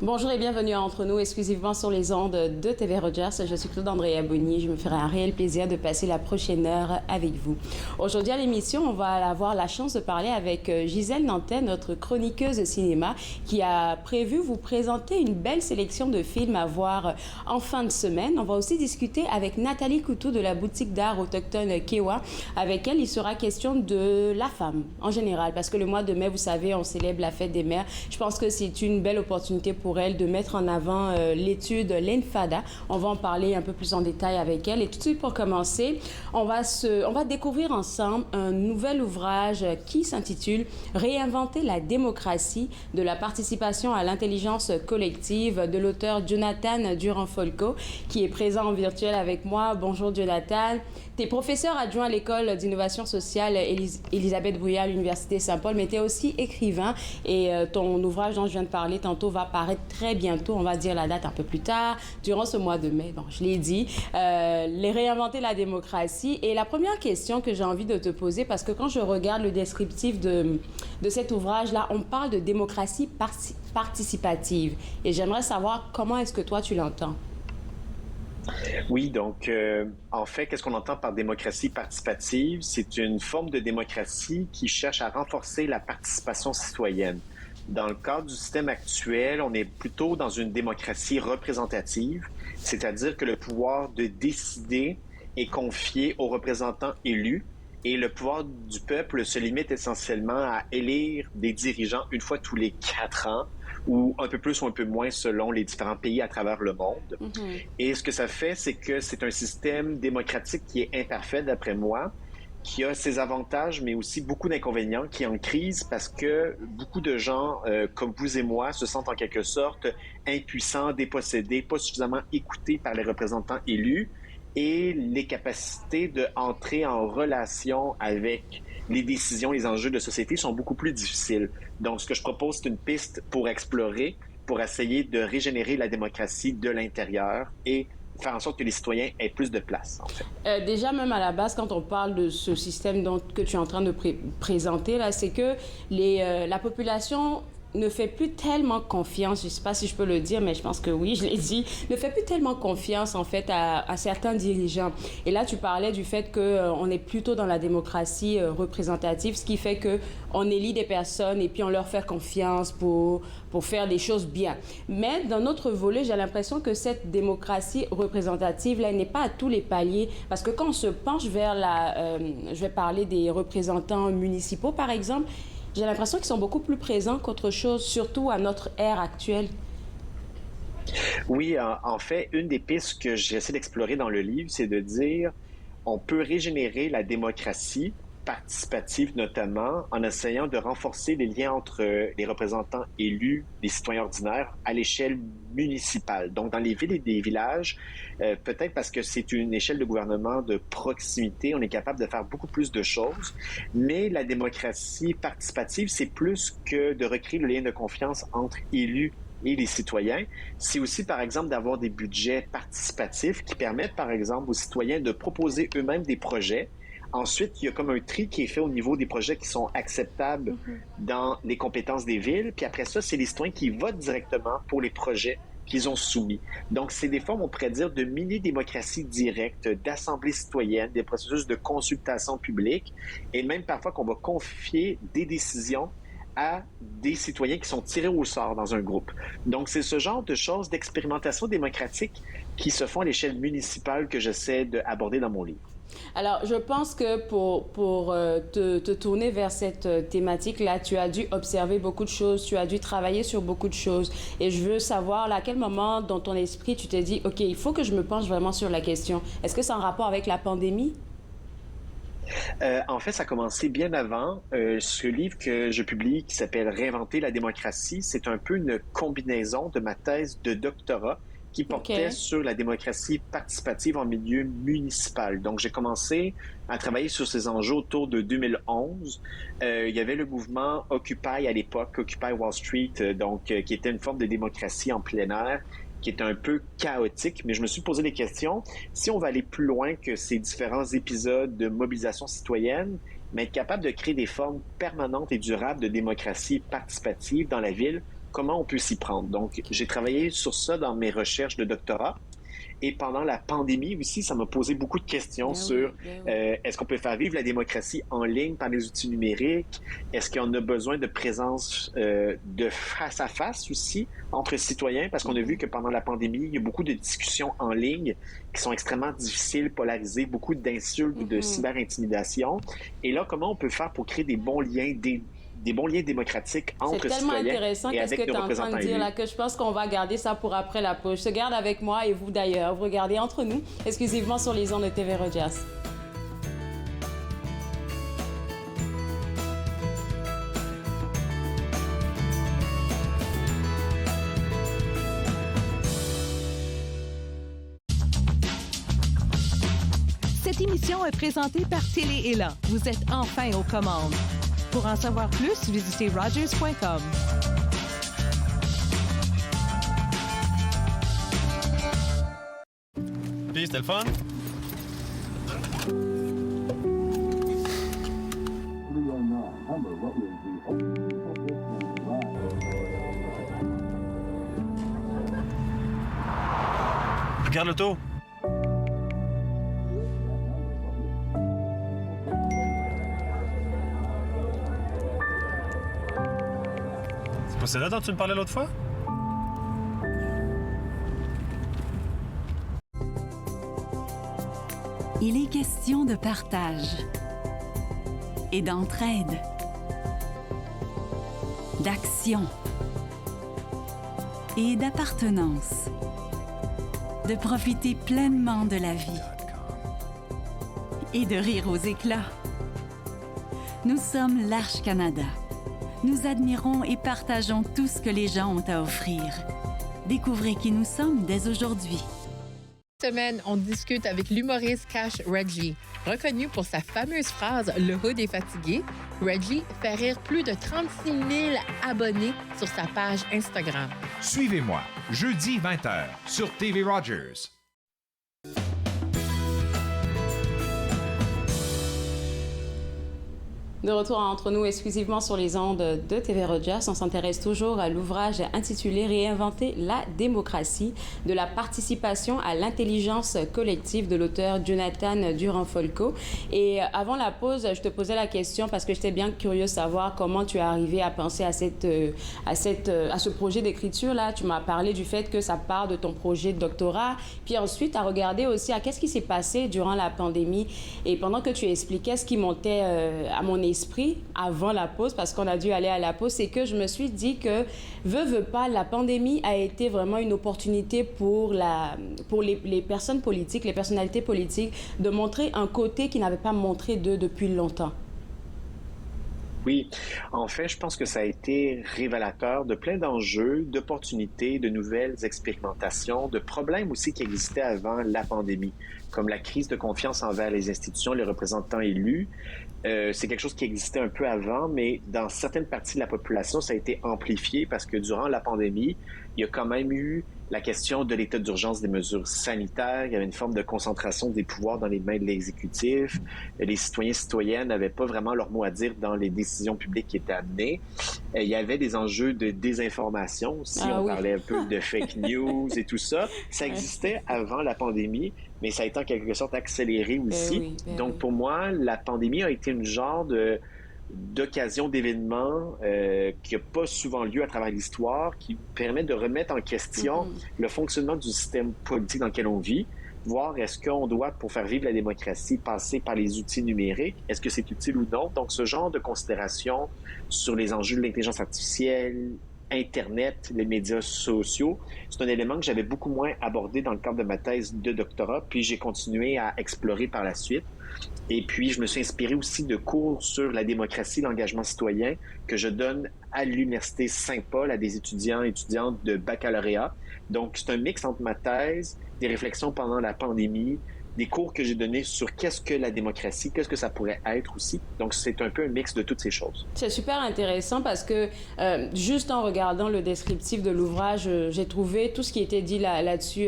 Bonjour et bienvenue à Entre nous, exclusivement sur les ondes de TV Rogers. Je suis Claude Andrea Bonny. Je me ferai un réel plaisir de passer la prochaine heure avec vous. Aujourd'hui à l'émission, on va avoir la chance de parler avec Gisèle Nantais, notre chroniqueuse cinéma, qui a prévu vous présenter une belle sélection de films à voir en fin de semaine. On va aussi discuter avec Nathalie Coutou de la boutique d'art autochtone Kewa. Avec elle, il sera question de la femme en général, parce que le mois de mai, vous savez, on célèbre la fête des mères. Je pense que c'est une belle opportunité pour elle de mettre en avant l'étude l'Enfada. On va en parler un peu plus en détail avec elle. Et tout de suite, pour commencer, on va découvrir ensemble un nouvel ouvrage qui s'intitule Réinventer la démocratie, de la participation à l'intelligence collective, de l'auteur Jonathan Durand-Folco, qui est présent en virtuel avec moi. Bonjour Jonathan. Tu es professeur adjoint à l'école d'innovation sociale Elisabeth Bruyère à l'Université Saint-Paul, mais tu es aussi écrivain et ton ouvrage dont je viens de parler tantôt va paraître très bientôt. On va dire la date un peu plus tard, durant ce mois de mai. Bon, je l'ai dit. Les réinventer la démocratie. Et la première question que j'ai envie de te poser, parce que quand je regarde le descriptif de cet ouvrage-là, on parle de démocratie participative. Et j'aimerais savoir comment est-ce que toi tu l'entends. Oui, donc en fait, qu'est-ce qu'on entend par démocratie participative? C'est une forme de démocratie qui cherche à renforcer la participation citoyenne. Dans le cadre du système actuel, on est plutôt dans une démocratie représentative, c'est-à-dire que le pouvoir de décider est confié aux représentants élus et le pouvoir du peuple se limite essentiellement à élire des dirigeants une fois tous les 4 ans ou un peu plus ou un peu moins selon les différents pays à travers le monde. Et ce que ça fait, c'est que c'est un système démocratique qui est imparfait, d'après moi, qui a ses avantages, mais aussi beaucoup d'inconvénients, qui est en crise parce que beaucoup de gens, comme vous et moi, se sentent en quelque sorte impuissants, dépossédés, pas suffisamment écoutés par les représentants élus et les capacités de entrer en relation avec les décisions, les enjeux de société sont beaucoup plus difficiles. Donc, ce que je propose, c'est une piste pour explorer, pour essayer de régénérer la démocratie de l'intérieur et faire en sorte que les citoyens aient plus de place, en fait. Déjà, même à la base, quand on parle de ce système que tu es en train de présenter, là, c'est que la population ne fait plus tellement confiance, je ne sais pas si je peux le dire, mais je pense que oui, je l'ai dit, ne fait plus tellement confiance en fait à certains dirigeants. Et là, tu parlais du fait qu'on est plutôt dans la démocratie représentative, ce qui fait qu'on élit des personnes et puis on leur fait confiance pour faire des choses bien. Mais d'un autre volet, j'ai l'impression que cette démocratie représentative, là, n'est pas à tous les paliers, parce que quand on se penche vers je vais parler des représentants municipaux, par exemple, j'ai l'impression qu'ils sont beaucoup plus présents qu'autre chose, surtout à notre ère actuelle. Oui, en fait, une des pistes que j'essaie d'explorer dans le livre, c'est de dire on peut régénérer la démocratie participative notamment en essayant de renforcer les liens entre les représentants élus, les citoyens ordinaires à l'échelle municipale. Donc dans les villes et des villages, peut-être parce que c'est une échelle de gouvernement de proximité, on est capable de faire beaucoup plus de choses, mais la démocratie participative, c'est plus que de recréer le lien de confiance entre élus et les citoyens. C'est aussi, par exemple, d'avoir des budgets participatifs qui permettent, par exemple, aux citoyens de proposer eux-mêmes des projets. Ensuite, il y a comme un tri qui est fait au niveau des projets qui sont acceptables dans les compétences des villes. Puis après ça, c'est les citoyens qui votent directement pour les projets qu'ils ont soumis. Donc, c'est des formes, on pourrait dire, de mini-démocratie directe, d'assemblée citoyenne, des processus de consultation publique, et même parfois qu'on va confier des décisions à des citoyens qui sont tirés au sort dans un groupe. Donc, c'est ce genre de choses, d'expérimentation démocratique qui se font à l'échelle municipale que j'essaie d'aborder dans mon livre. Alors, je pense que pour te tourner vers cette thématique-là, tu as dû observer beaucoup de choses, tu as dû travailler sur beaucoup de choses. Et je veux savoir, là, à quel moment dans ton esprit tu t'es dit, OK, il faut que je me penche vraiment sur la question. Est-ce que c'est en rapport avec la pandémie? En fait, ça a commencé bien avant. Ce livre que je publie qui s'appelle Réinventer la démocratie, c'est un peu une combinaison de ma thèse de doctorat qui portait OK. sur la démocratie participative en milieu municipal. Donc, j'ai commencé à travailler sur ces enjeux autour de 2011. Il y avait le mouvement Occupy à l'époque, Occupy Wall Street, qui était une forme de démocratie en plein air, qui était un peu chaotique, mais je me suis posé des questions. Si on va aller plus loin que ces différents épisodes de mobilisation citoyenne, mais être capable de créer des formes permanentes et durables de démocratie participative dans la ville, comment on peut s'y prendre. Donc, j'ai travaillé sur ça dans mes recherches de doctorat. Et pendant la pandémie aussi, ça m'a posé beaucoup de questions sur est-ce qu'on peut faire vivre la démocratie en ligne par les outils numériques? Est-ce qu'on a besoin de présence de face à face aussi entre citoyens? Parce qu'on a vu que pendant la pandémie, il y a beaucoup de discussions en ligne qui sont extrêmement difficiles, polarisées, beaucoup d'insultes, de cyber-intimidation. Et là, comment on peut faire pour créer des bons liens, des bons liens démocratiques entre citoyens et avec nos représentants élus. C'est tellement intéressant qu'est-ce que tu es en train de dire là, que je pense qu'on va garder ça pour après la pause. Je te garde avec moi et vous d'ailleurs. Vous regardez Entre nous, exclusivement sur les ondes de TV Rogers. Cette émission est présentée par Télé-Élan. Vous êtes enfin aux commandes. Pour en savoir plus, visitez Rogers.com. Puis, c'était le fun? Regarde l'auto. C'est là dont tu me parlais l'autre fois? Il est question de partage et d'entraide, d'action et d'appartenance, de profiter pleinement de la vie et de rire aux éclats. Nous sommes l'Arche Canada. Nous admirons et partageons tout ce que les gens ont à offrir. Découvrez qui nous sommes dès aujourd'hui. Cette semaine, on discute avec l'humoriste Cash Reggie. Reconnu pour sa fameuse phrase « Le hood est fatigué », Reggie fait rire plus de 36 000 abonnés sur sa page Instagram. Suivez-moi, jeudi 20h, sur TV Rogers. De retour Entre nous, exclusivement sur les ondes de TV Rogers, on s'intéresse toujours à l'ouvrage intitulé « Réinventer la démocratie » de la participation à l'intelligence collective de l'auteur Jonathan Durand-Folco. Et avant la pause, je te posais la question parce que j'étais bien curieux de savoir comment tu es arrivé à penser à ce projet d'écriture-là. Tu m'as parlé du fait que ça part de ton projet de doctorat, puis ensuite à regarder aussi à qu'est-ce qui s'est passé durant la pandémie. Et pendant que tu expliquais ce qui montait à mon esprit avant la pause, parce qu'on a dû aller à la pause, c'est que je me suis dit que, veut pas, la pandémie a été vraiment une opportunité pour les personnes politiques, les personnalités politiques, de montrer un côté qu'ils n'avaient pas montré d'eux depuis longtemps. Oui, en fait, je pense que ça a été révélateur de plein d'enjeux, d'opportunités, de nouvelles expérimentations, de problèmes aussi qui existaient avant la pandémie, comme la crise de confiance envers les institutions, les représentants élus. C'est quelque chose qui existait un peu avant, mais dans certaines parties de la population, ça a été amplifié parce que durant la pandémie, il y a quand même eu la question de l'état d'urgence des mesures sanitaires. Il y avait une forme de concentration des pouvoirs dans les mains de l'exécutif. Les citoyens et citoyennes n'avaient pas vraiment leur mot à dire dans les décisions publiques qui étaient amenées. Il y avait des enjeux de désinformation aussi. On parlait un peu de fake news et tout ça. Ça existait avant la pandémie, mais ça a été en quelque sorte accéléré aussi. Donc, pour moi, la pandémie a été une genre d'occasion d'événements qui n'a pas souvent lieu à travers l'histoire, qui permet de remettre en question le fonctionnement du système politique dans lequel on vit, voir est-ce qu'on doit, pour faire vivre la démocratie, passer par les outils numériques, est-ce que c'est utile ou non. Donc, ce genre de considération sur les enjeux de l'intelligence artificielle, Internet, les médias sociaux, c'est un élément que j'avais beaucoup moins abordé dans le cadre de ma thèse de doctorat, puis j'ai continué à explorer par la suite. Et puis, je me suis inspiré aussi de cours sur la démocratie, l'engagement citoyen que je donne à l'Université Saint-Paul à des étudiants et étudiantes de baccalauréat. Donc, c'est un mix entre ma thèse, des réflexions pendant la pandémie, des cours que j'ai donnés sur qu'est-ce que la démocratie, qu'est-ce que ça pourrait être aussi. Donc, c'est un peu un mix de toutes ces choses. C'est super intéressant parce que juste en regardant le descriptif de l'ouvrage, j'ai trouvé tout ce qui était dit là-dessus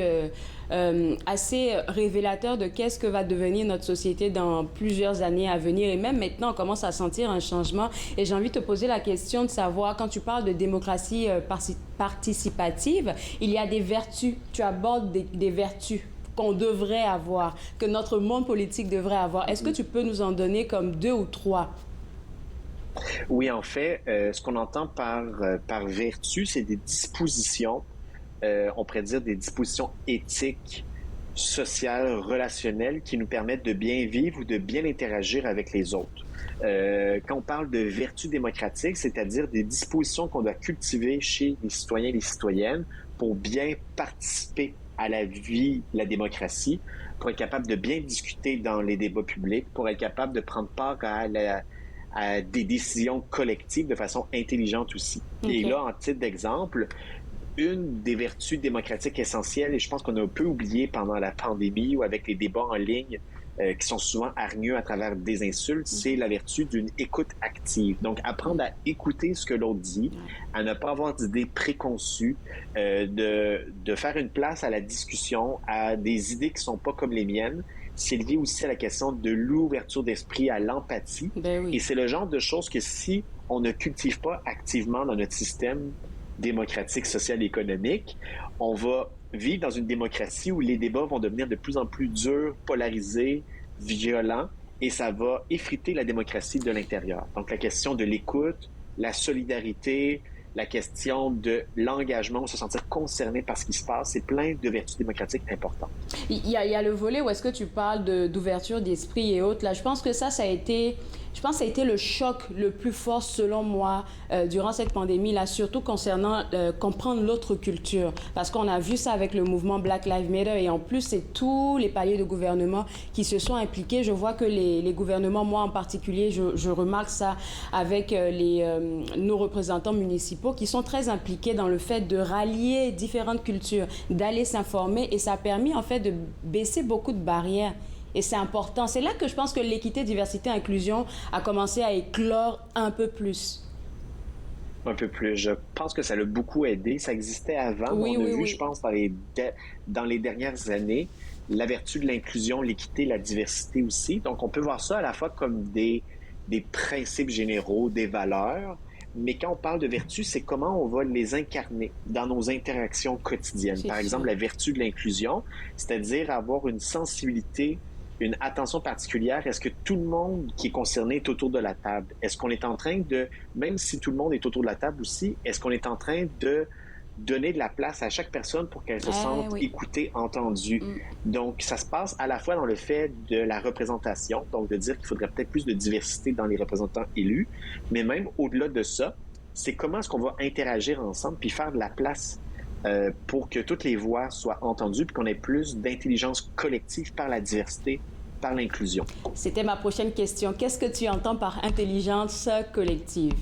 assez révélateur de qu'est-ce que va devenir notre société dans plusieurs années à venir. Et même maintenant, on commence à sentir un changement. Et j'ai envie de te poser la question de savoir, quand tu parles de démocratie participative, il y a des vertus. Tu abordes des vertus qu'on devrait avoir, que notre monde politique devrait avoir. Est-ce que tu peux nous en donner comme 2 ou 3? Oui, en fait, ce qu'on entend par vertu, c'est des dispositions, on pourrait dire des dispositions éthiques, sociales, relationnelles qui nous permettent de bien vivre ou de bien interagir avec les autres. Quand on parle de vertu démocratique, c'est-à-dire des dispositions qu'on doit cultiver chez les citoyens et les citoyennes pour bien participer à la vie de la démocratie, pour être capable de bien discuter dans les débats publics, pour être capable de prendre part à des décisions collectives de façon intelligente aussi. Okay. Et là, en titre d'exemple, une des vertus démocratiques essentielles, et je pense qu'on a un peu oublié pendant la pandémie ou avec les débats en ligne qui sont souvent hargneux à travers des insultes, c'est la vertu d'une écoute active. Donc, apprendre à écouter ce que l'autre dit, à ne pas avoir d'idées préconçues, de faire une place à la discussion, à des idées qui sont pas comme les miennes. C'est lié aussi à la question de l'ouverture d'esprit, à l'empathie. Ben oui. Et c'est le genre de choses que si on ne cultive pas activement dans notre système démocratique, social et économique, on va vivre dans une démocratie où les débats vont devenir de plus en plus durs, polarisés, violents, et ça va effriter la démocratie de l'intérieur. Donc, la question de l'écoute, la solidarité, la question de l'engagement, se sentir concerné par ce qui se passe, c'est plein de vertus démocratiques importantes. Il y a le volet où est-ce que tu parles d'ouverture d'esprit et autres. Là, je pense que ça a été le choc le plus fort, selon moi, durant cette pandémie-là, surtout concernant comprendre l'autre culture. Parce qu'on a vu ça avec le mouvement Black Lives Matter. Et en plus, c'est tous les paliers de gouvernement qui se sont impliqués. Je vois que les gouvernements, moi en particulier, je remarque ça avec nos représentants municipaux qui sont très impliqués dans le fait de rallier différentes cultures, d'aller s'informer. Et ça a permis, en fait, de baisser beaucoup de barrières. Et c'est important. C'est là que je pense que l'équité, diversité, inclusion a commencé à éclore un peu plus. Un peu plus. Je pense que ça l'a beaucoup aidé. Ça existait avant. Oui, on a oui, vu, oui. je pense, dans les dernières années, la vertu de l'inclusion, l'équité, la diversité aussi. Donc, on peut voir ça à la fois comme des principes généraux, des valeurs, mais quand on parle de vertu, c'est comment on va les incarner dans nos interactions quotidiennes. Par exemple, la vertu de l'inclusion, c'est-à-dire avoir une sensibilité, une attention particulière. Est-ce que tout le monde qui est concerné est autour de la table? Est-ce qu'on est en train de, même si tout le monde est autour de la table aussi, est-ce qu'on est en train de donner de la place à chaque personne pour qu'elle se sente écoutée, entendue? Donc, ça se passe à la fois dans le fait de la représentation, donc de dire qu'il faudrait peut-être plus de diversité dans les représentants élus, mais même au-delà de ça, c'est comment est-ce qu'on va interagir ensemble puis faire de la place pour que toutes les voix soient entendues puis qu'on ait plus d'intelligence collective par la diversité, par l'inclusion. C'était ma prochaine question. Qu'est-ce que tu entends par intelligence collective?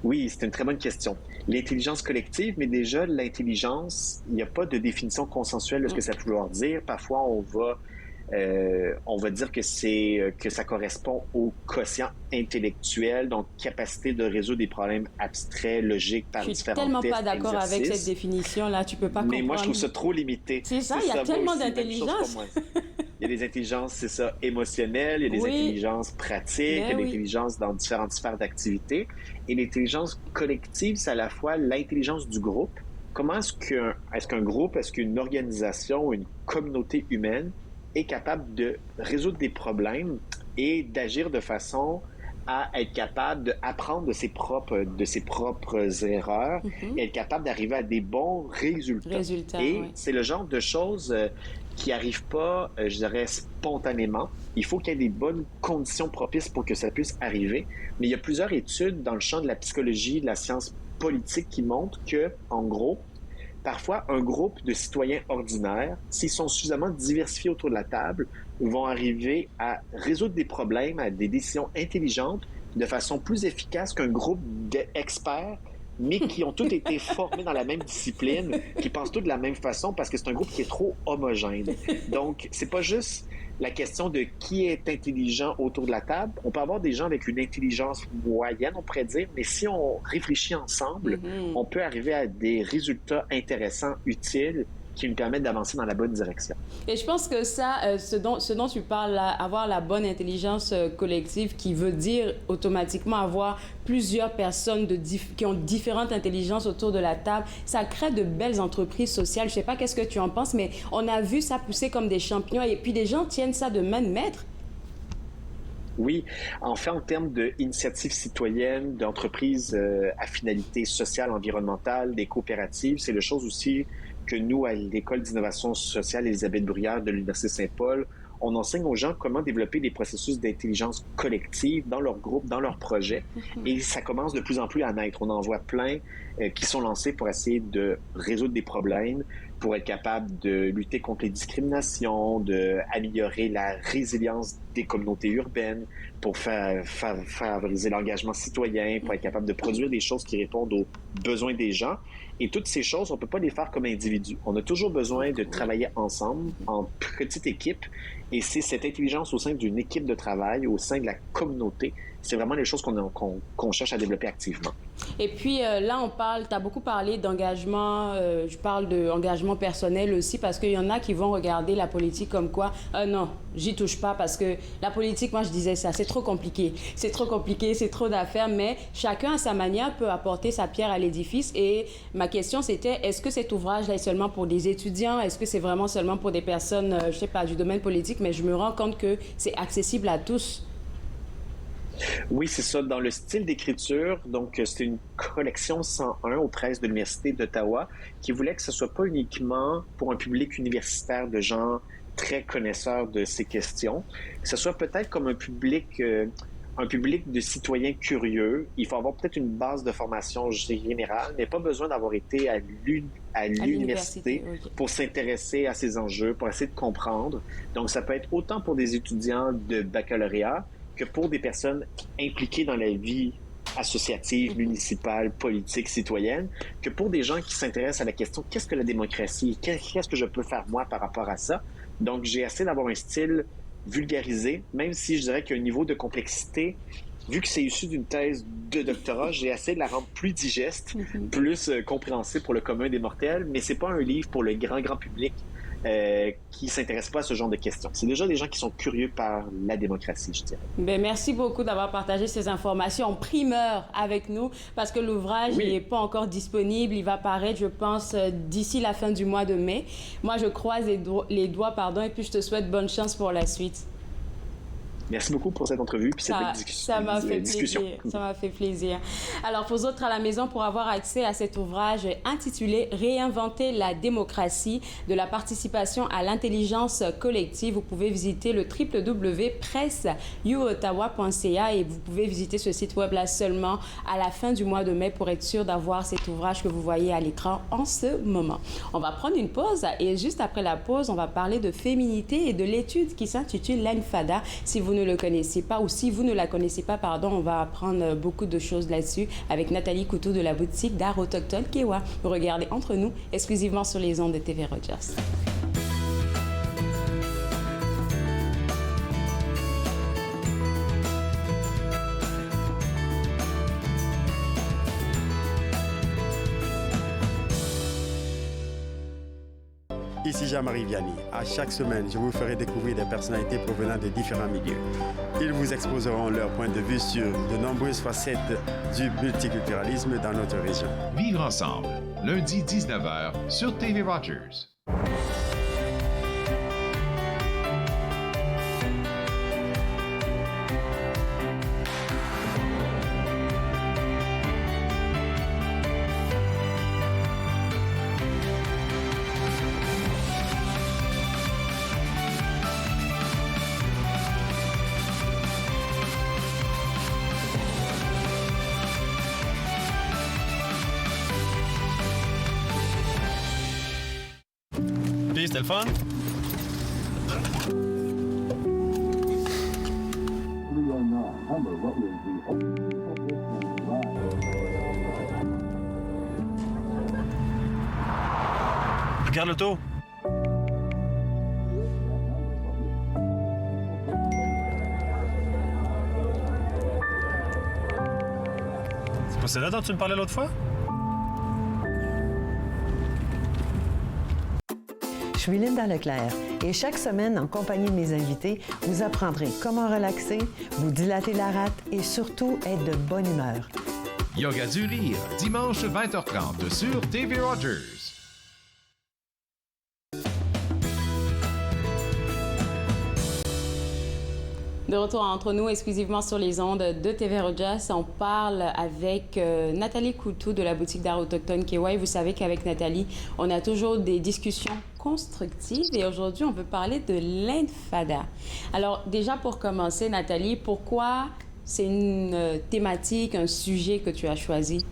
Oui, c'est une très bonne question. L'intelligence collective, mais déjà, l'intelligence, il n'y a pas de définition consensuelle de ce que ça peut vouloir dire. Parfois, on va dire que ça correspond au quotient intellectuel, donc capacité de résoudre des problèmes abstraits, logiques, par différents tests, Je suis tellement pas d'accord avec cette définition-là. Tu peux pas comprendre. Mais moi, je trouve ça trop limité. C'est ça, il y a tellement d'intelligence. Il y a des intelligences, c'est ça, émotionnelles, il y a des intelligences pratiques, il y a des intelligences dans différentes sphères d'activité. Et l'intelligence collective, c'est à la fois l'intelligence du groupe. Comment est-ce qu'un groupe, est-ce qu'une organisation, une communauté humaine est capable de résoudre des problèmes et d'agir de façon à être capable d'apprendre de ses propres erreurs et être capable d'arriver à des bons résultats. Et c'est le genre de choses qui n'arrivent pas, je dirais, spontanément. Il faut qu'il y ait des bonnes conditions propices pour que ça puisse arriver. Mais il y a plusieurs études dans le champ de la psychologie, de la science politique qui montrent que, en gros, parfois, un groupe de citoyens ordinaires, s'ils sont suffisamment diversifiés autour de la table, vont arriver à résoudre des problèmes, à des décisions intelligentes de façon plus efficace qu'un groupe d'experts mais qui ont tous été formés dans la même discipline, qui pensent tous de la même façon, parce que c'est un groupe qui est trop homogène. Donc, c'est pas juste la question de qui est intelligent autour de la table. On peut avoir des gens avec une intelligence moyenne, on pourrait dire, mais si on réfléchit ensemble, on peut arriver à des résultats intéressants, utiles, qui nous permettent d'avancer dans la bonne direction. Et je pense que ça, ce dont tu parles, là, avoir la bonne intelligence collective, qui veut dire automatiquement avoir plusieurs personnes qui ont différentes intelligences autour de la table, ça crée de belles entreprises sociales. Je ne sais pas qu'est-ce que tu en penses, mais on a vu ça pousser comme des champignons et puis des gens tiennent ça de main de maître. Oui, en fait, en termes d'initiatives citoyennes, d'entreprises à finalité sociale, environnementale, des coopératives, c'est la chose aussi que nous, à l'École d'innovation sociale Élisabeth Bruyère de l'Université Saint-Paul, on enseigne aux gens comment développer des processus d'intelligence collective dans leur groupe, dans leur projet. Et ça commence de plus en plus à naître. On en voit plein qui sont lancés pour essayer de résoudre des problèmes, pour être capable de lutter contre les discriminations, d'améliorer la résilience des communautés urbaines, pour favoriser l'engagement citoyen, pour être capable de produire des choses qui répondent aux besoins des gens. Et toutes ces choses, on ne peut pas les faire comme individus. On a toujours besoin de travailler ensemble, en petite équipe. Et c'est cette intelligence au sein d'une équipe de travail, au sein de la communauté. C'est vraiment les choses qu'on cherche à développer activement. Et puis là, tu as beaucoup parlé d'engagement. Je parle d'engagement personnel aussi, parce qu'il y en a qui vont regarder la politique comme quoi, non, j'y touche pas, parce que la politique, moi je disais ça, c'est trop compliqué, c'est trop d'affaires, mais chacun à sa manière peut apporter sa pierre à l'édifice. Et ma question c'était, est-ce que cet ouvrage-là est seulement pour des étudiants? Est-ce que c'est vraiment seulement pour des personnes, je sais pas, du domaine politique? Mais je me rends compte que c'est accessible à tous. Oui, c'est ça. Dans le style d'écriture, donc c'est une collection 101 aux presses de l'Université d'Ottawa qui voulait que ce soit pas uniquement pour un public universitaire de gens très connaisseurs de ces questions, que ce soit peut-être comme un public de citoyens curieux. Il faut avoir peut-être une base de formation générale, mais pas besoin d'avoir été à l'université pour s'intéresser à ces enjeux, pour essayer de comprendre. Donc, ça peut être autant pour des étudiants de baccalauréat que pour des personnes impliquées dans la vie associative, municipale, politique, citoyenne, que pour des gens qui s'intéressent à la question « qu'est-ce que la démocratie? Qu'est-ce que je peux faire moi par rapport à ça? » Donc, j'ai essayé d'avoir un style vulgarisé, même si je dirais qu'il y a un niveau de complexité. Vu que c'est issu d'une thèse de doctorat, j'ai essayé de la rendre plus digeste, plus compréhensible pour le commun des mortels, mais c'est pas un livre pour le grand public qui ne s'intéressent pas à ce genre de questions. C'est déjà des gens qui sont curieux par la démocratie, je dirais. Bien, merci beaucoup d'avoir partagé ces informations en primeur avec nous, parce que l'ouvrage n'est pas encore disponible. Il va paraître, je pense, d'ici la fin du mois de mai. Moi, je croise les doigts, et puis je te souhaite bonne chance pour la suite. Merci beaucoup pour cette entrevue puis cette discussion. Ça m'a fait plaisir. Ça m'a fait plaisir. Alors, pour vous autres à la maison, pour avoir accès à cet ouvrage intitulé « Réinventer la démocratie de la participation à l'intelligence collective », vous pouvez visiter le www.presseuottawa.ca et vous pouvez visiter ce site web-là seulement à la fin du mois de mai pour être sûr d'avoir cet ouvrage que vous voyez à l'écran en ce moment. On va prendre une pause et juste après la pause, on va parler de féminité et de l'étude qui s'intitule l'Infada. Si vous ne le connaissez pas, ou si vous ne la connaissez pas, on va apprendre beaucoup de choses là-dessus avec Nathalie Couteau de la boutique d'art autochtone Kewa. Vous regardez Entre nous, exclusivement sur les ondes de TV Rogers. Ici Jean-Marie Vianney. À chaque semaine, je vous ferai découvrir des personnalités provenant de différents milieux. Ils vous exposeront leur point de vue sur de nombreuses facettes du multiculturalisme dans notre région. Vivre ensemble, lundi 19h sur TV Rogers. C'était le fun? Regarde l'auto. C'est pas celle-là dont tu me parlais l'autre fois? Je suis Linda Leclerc et chaque semaine, en compagnie de mes invités, vous apprendrez comment relaxer, vous dilater la rate et surtout être de bonne humeur. Yoga du rire, dimanche 20h30 sur TV Rogers. De retour entre nous, exclusivement sur les ondes de TV Rogers, on parle avec Nathalie Coutu de la boutique d'art autochtone KY. Vous savez qu'avec Nathalie, on a toujours des discussions constructives et aujourd'hui, on veut parler de l'Infada. Alors déjà, pour commencer, Nathalie, pourquoi c'est une thématique, un sujet que tu as choisi?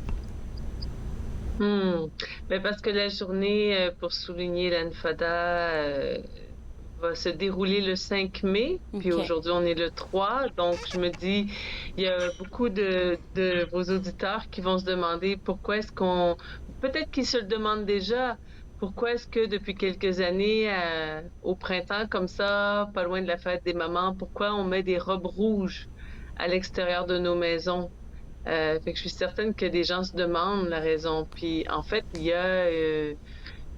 Ben parce que la journée pour souligner l'Infada va se dérouler le 5 mai, puis aujourd'hui on est le 3, donc je me dis, il y a beaucoup de vos auditeurs qui vont se demander pourquoi est-ce qu'on, peut-être qu'ils se le demandent déjà, pourquoi est-ce que depuis quelques années, au printemps comme ça, pas loin de la fête des mamans, pourquoi on met des robes rouges à l'extérieur de nos maisons? Fait que je suis certaine que des gens se demandent la raison, puis en fait, il y a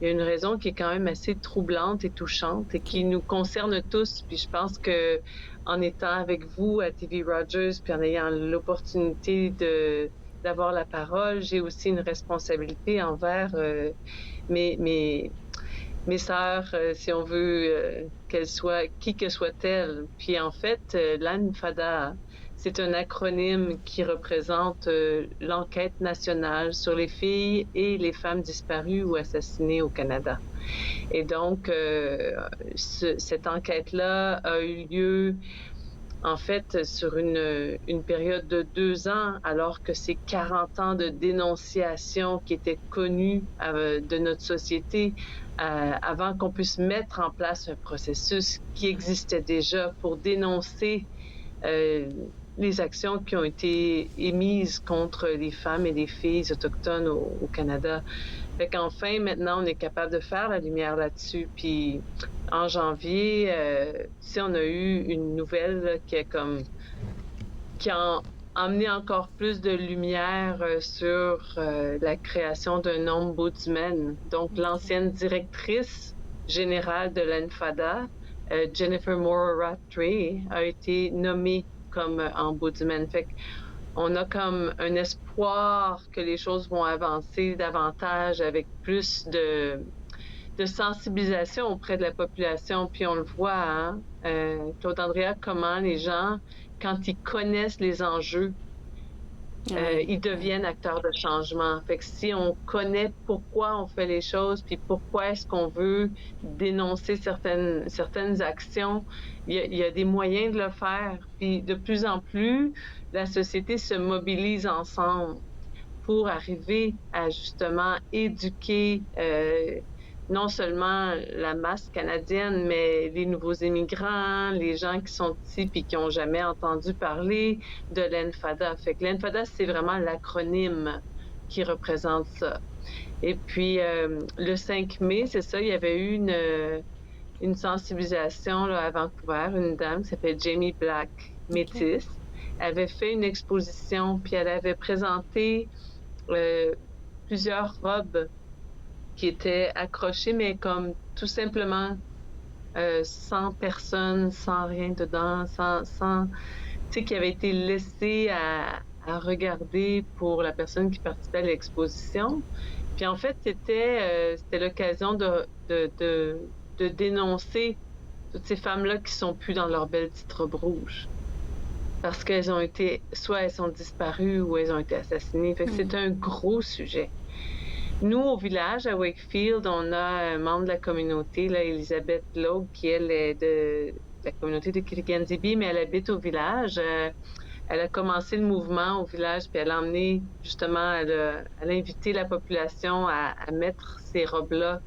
une raison qui est quand même assez troublante et touchante et qui nous concerne tous. Puis je pense que en étant avec vous à TV Rogers, puis en ayant l'opportunité d'avoir la parole, j'ai aussi une responsabilité envers mes sœurs, si on veut qu'elles soient qui que soit-elles. Puis en fait, l'Infada, c'est un acronyme qui représente l'enquête nationale sur les filles et les femmes disparues ou assassinées au Canada. Et donc, cette enquête-là a eu lieu, en fait, sur une période de 2 ans, alors que c'est 40 ans de dénonciation qui étaient connus de notre société avant qu'on puisse mettre en place un processus qui existait déjà pour dénoncer les actions qui ont été émises contre les femmes et les filles autochtones au Canada. Fait qu'enfin, maintenant, on est capable de faire la lumière là-dessus. Puis en janvier, on a eu une nouvelle là, qui a emmené encore plus de lumière sur la création d'un ombudsman. Donc, l'ancienne directrice générale de l'Infada, Jennifer Moore-Rattray, a été nommée comme ombudsman. Fait qu'on a comme un espoir que les choses vont avancer davantage avec plus de sensibilisation auprès de la population. Puis on le voit, hein? Claude Andrea, comment les gens, quand ils connaissent les enjeux, ils deviennent acteurs de changement. Fait que si on connaît pourquoi on fait les choses, puis pourquoi est-ce qu'on veut dénoncer certaines actions, il y a des moyens de le faire. Puis de plus en plus, la société se mobilise ensemble pour arriver à justement éduquer non seulement la masse canadienne, mais les nouveaux immigrants, les gens qui sont ici puis qui n'ont jamais entendu parler de l'Infada. Fait que l'Infada, c'est vraiment l'acronyme qui représente ça. Et puis, le 5 mai, c'est ça, il y avait eu une sensibilisation là, à Vancouver, une dame qui s'appelle Jamie Black, métisse. Elle avait fait une exposition, puis elle avait présenté plusieurs robes qui étaient accrochées, mais comme tout simplement sans personne, sans rien dedans, sans tu sais, qui avait été laissées à regarder pour la personne qui participait à l'exposition. Puis en fait, c'était l'occasion de dénoncer toutes ces femmes-là qui sont plus dans leur belle petite robe rouge. Parce qu'elles ont été, soit elles sont disparues ou elles ont été assassinées. Fait que c'est un gros sujet. Nous, au village, à Wakefield, on a un membre de la communauté, là, Elisabeth Loeb, qui, elle, est de la communauté de Kirikanzibi, mais elle habite au village. Elle a commencé le mouvement au village, puis elle a emmené, justement, elle a invité la population à mettre ces robes-là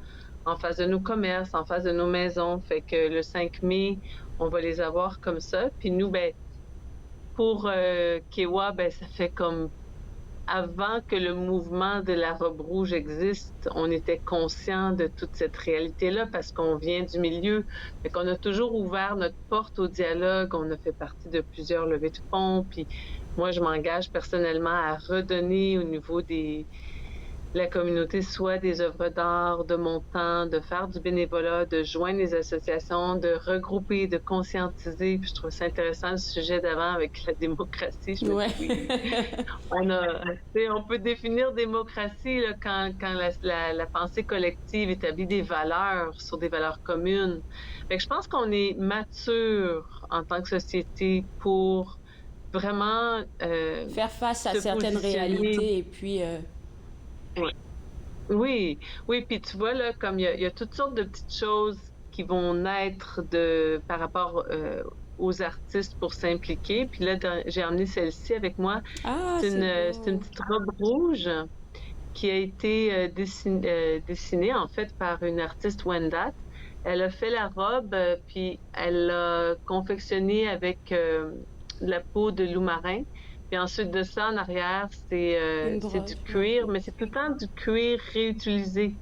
en face de nos commerces, en face de nos maisons. Fait que le 5 mai, on va les avoir comme ça. Puis nous, ben, pour Kewa, ben, ça fait comme avant que le mouvement de la robe rouge existe, on était conscient de toute cette réalité-là parce qu'on vient du milieu. Fait qu'on a toujours ouvert notre porte au dialogue. On a fait partie de plusieurs levées de fonds. Puis moi, je m'engage personnellement à redonner au niveau de la communauté, soit des œuvres d'art, de mon temps, de faire du bénévolat, de joindre les associations, de regrouper, de conscientiser. Puis je trouve ça intéressant le sujet d'avant avec la démocratie. Je me dis, on peut définir démocratie là, quand la pensée collective établit des valeurs sur des valeurs communes. Fait que je pense qu'on est mature en tant que société pour vraiment faire face à certaines réalités et puis... Oui, puis tu vois, là, comme il y a toutes sortes de petites choses qui vont naître par rapport aux artistes pour s'impliquer. Puis là, j'ai emmené celle-ci avec moi. C'est une petite robe rouge qui a été dessinée, en fait, par une artiste Wendat. Elle a fait la robe, puis elle l'a confectionnée avec de la peau de loup marin. Puis ensuite de ça, en arrière, c'est du cuir, mais c'est tout le temps du cuir réutilisé,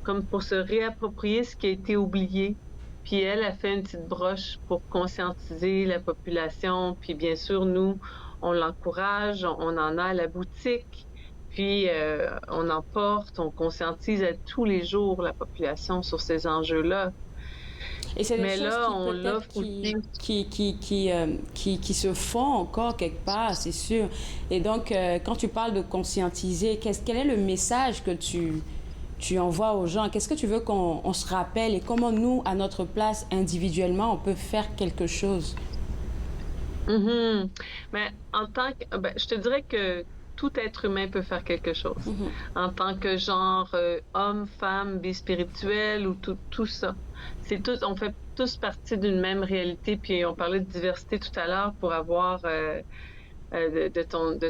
comme pour se réapproprier ce qui a été oublié. Puis elle a fait une petite broche pour conscientiser la population. Puis bien sûr, nous, on l'encourage, on en a à la boutique. Puis on en porte, on conscientise à tous les jours la population sur ces enjeux-là. Et c'est des choses qui se font encore quelque part, c'est sûr. Et donc, quand tu parles de conscientiser, quel est le message que tu envoies aux gens? Qu'est-ce que tu veux qu'on se rappelle et comment nous, à notre place, individuellement, on peut faire quelque chose? Mais en tant que... je te dirais que tout être humain peut faire quelque chose. En tant que genre homme, femme, vie spirituelle ou tout ça. On fait tous partie d'une même réalité. Puis on parlait de diversité tout à l'heure pour avoir de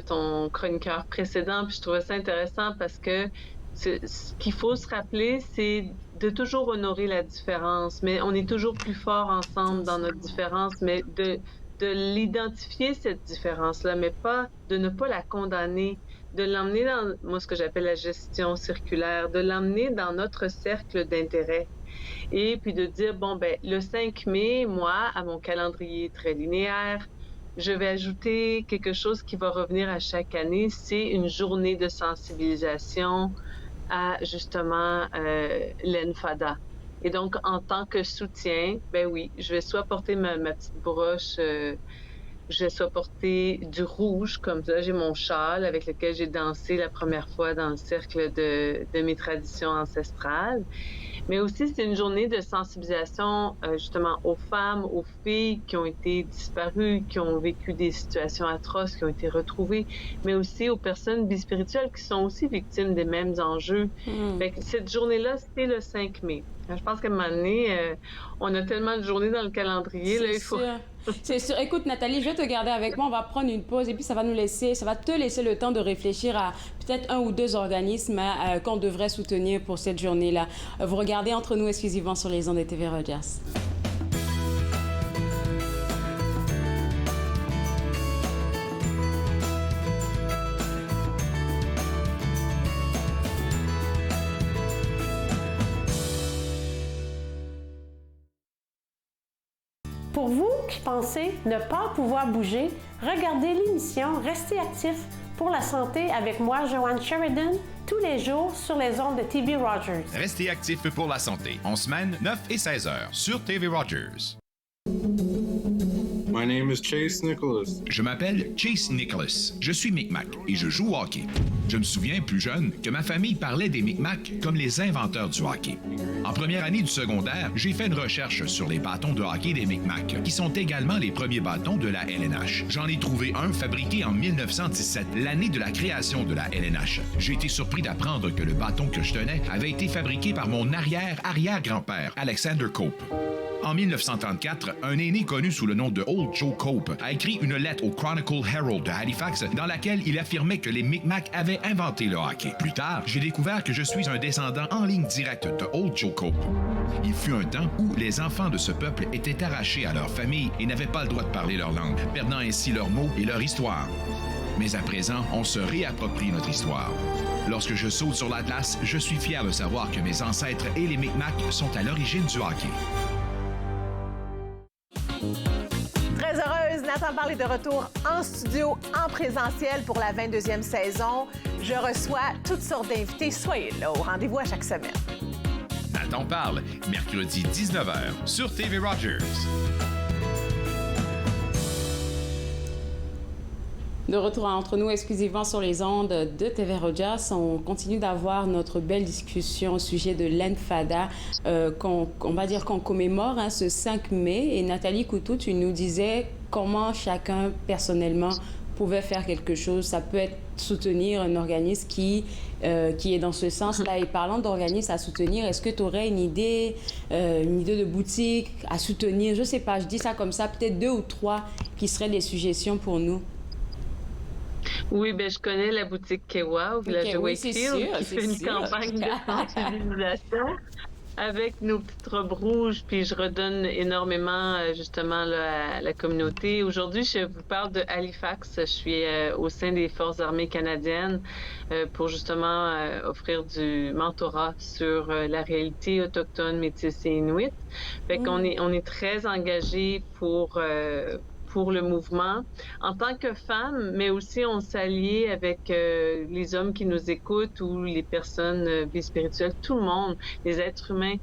ton chroniqueur précédent. Puis je trouvais ça intéressant parce que ce qu'il faut se rappeler, c'est de toujours honorer la différence. Mais on est toujours plus forts ensemble dans notre différence. Mais de l'identifier, cette différence-là, mais pas de ne pas la condamner, de l'emmener dans, moi, ce que j'appelle la gestion circulaire, de l'emmener dans notre cercle d'intérêt. Et puis de dire, le 5 mai, moi, à mon calendrier très linéaire, je vais ajouter quelque chose qui va revenir à chaque année, c'est une journée de sensibilisation à, justement, l'Enfada. Et donc, en tant que soutien, oui, je vais soit porter ma petite broche, je vais soit porter du rouge, comme ça, j'ai mon châle avec lequel j'ai dansé la première fois dans le cercle de mes traditions ancestrales. Mais aussi, c'est une journée de sensibilisation, justement, aux femmes, aux filles qui ont été disparues, qui ont vécu des situations atroces, qui ont été retrouvées, mais aussi aux personnes bispirituelles qui sont aussi victimes des mêmes enjeux. Fait que cette journée-là, c'est le 5 mai. Je pense qu'à un moment donné, on a tellement de journées dans le calendrier. Là, il faut... C'est sûr. Écoute, Nathalie, je vais te garder avec moi. On va prendre une pause et puis ça va te laisser le temps de réfléchir à peut-être 1 ou 2 organismes qu'on devrait soutenir pour cette journée-là. Vous regardez Entre nous exclusivement sur les ondes de TV Rogers. Pour vous qui pensez ne pas pouvoir bouger, regardez l'émission Restez actifs pour la santé avec moi, Joanne Sheridan, tous les jours sur les ondes de TV Rogers. Restez actifs pour la santé, en semaine 9 et 16 heures sur TV Rogers. My name is Chase Nicholas. Je m'appelle Chase Nicholas. Je suis Micmac et je joue au hockey. Je me souviens, plus jeune, que ma famille parlait des Micmacs comme les inventeurs du hockey. En première année du secondaire, j'ai fait une recherche sur les bâtons de hockey des Micmacs, qui sont également les premiers bâtons de la LNH. J'en ai trouvé un fabriqué en 1917, l'année de la création de la LNH. J'ai été surpris d'apprendre que le bâton que je tenais avait été fabriqué par mon arrière-arrière-grand-père, Alexander Cope. En 1934, un aîné connu sous le nom de Old Joe Cope a écrit une lettre au Chronicle Herald de Halifax dans laquelle il affirmait que les Micmacs avaient inventé le hockey. Plus tard, j'ai découvert que je suis un descendant en ligne directe de Old Joe Cope. Il fut un temps où les enfants de ce peuple étaient arrachés à leur famille et n'avaient pas le droit de parler leur langue, perdant ainsi leurs mots et leur histoire. Mais à présent, on se réapproprie notre histoire. Lorsque je saute sur l'Atlas, je suis fier de savoir que mes ancêtres et les Micmacs sont à l'origine du hockey. Très heureuse, Nathan Parle est de retour en studio, en présentiel pour la 22e saison. Je reçois toutes sortes d'invités. Soyez là, au rendez-vous à chaque semaine. Nathan Parle, mercredi 19h sur TV Rogers. De retour entre nous exclusivement sur les ondes de TV Rogers, on continue d'avoir notre belle discussion au sujet de l'Intifada qu'on va dire qu'on commémore ce 5 mai. Et Nathalie Coutu, tu nous disais comment chacun personnellement pouvait faire quelque chose. Ça peut être soutenir un organisme qui est dans ce sens-là. Et parlant d'organismes à soutenir, est-ce que tu aurais une idée de boutique à soutenir? Je ne sais pas, je dis ça comme ça, peut-être 2 ou 3 qui seraient des suggestions pour nous. Oui, ben je connais la boutique Kewa au village de Wakefield qui fait une campagne de sensibilisation avec nos petites robes rouges, puis je redonne énormément justement là, à la communauté. Aujourd'hui, je vous parle de Halifax. Je suis au sein des Forces armées canadiennes pour justement offrir du mentorat sur la réalité autochtone, métisse et inuit. Fait qu'on est très engagés pour le mouvement. En tant que femme, mais aussi on s'allie avec les hommes qui nous écoutent ou les personnes bispirituelles, tout le monde, les êtres humains.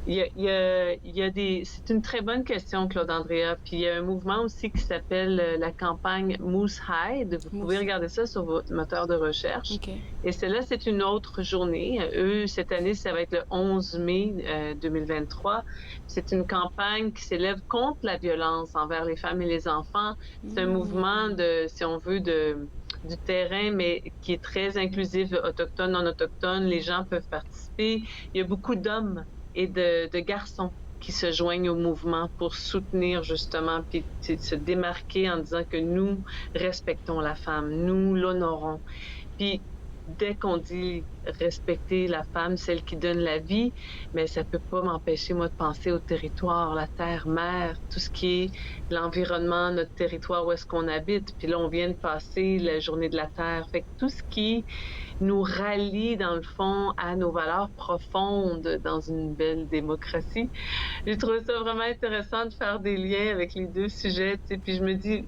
C'est une très bonne question, Claude Andrea. Puis il y a un mouvement aussi qui s'appelle la campagne Moose Hide. Vous pouvez regarder ça sur votre moteur de recherche. Okay. Et celle-là, c'est une autre journée. Eux, cette année, ça va être le 11 mai 2023. C'est une campagne qui s'élève contre la violence envers les femmes et les enfants. C'est un mouvement si on veut, du terrain, mais qui est très inclusif, autochtone, non autochtone. Les gens peuvent participer. Il y a beaucoup d'hommes et de garçons qui se joignent au mouvement pour soutenir justement, puis se démarquer en disant que nous respectons la femme, nous l'honorons. Puis dès qu'on dit respecter la femme, celle qui donne la vie, mais ça peut pas m'empêcher, moi, de penser au territoire, la terre-mère, tout ce qui est l'environnement, notre territoire où est-ce qu'on habite. Puis là, on vient de passer la journée de la Terre. Fait que tout ce qui nous rallie, dans le fond, à nos valeurs profondes dans une belle démocratie. J'ai trouvé ça vraiment intéressant de faire des liens avec les deux sujets. Tu sais. Puis je me dis,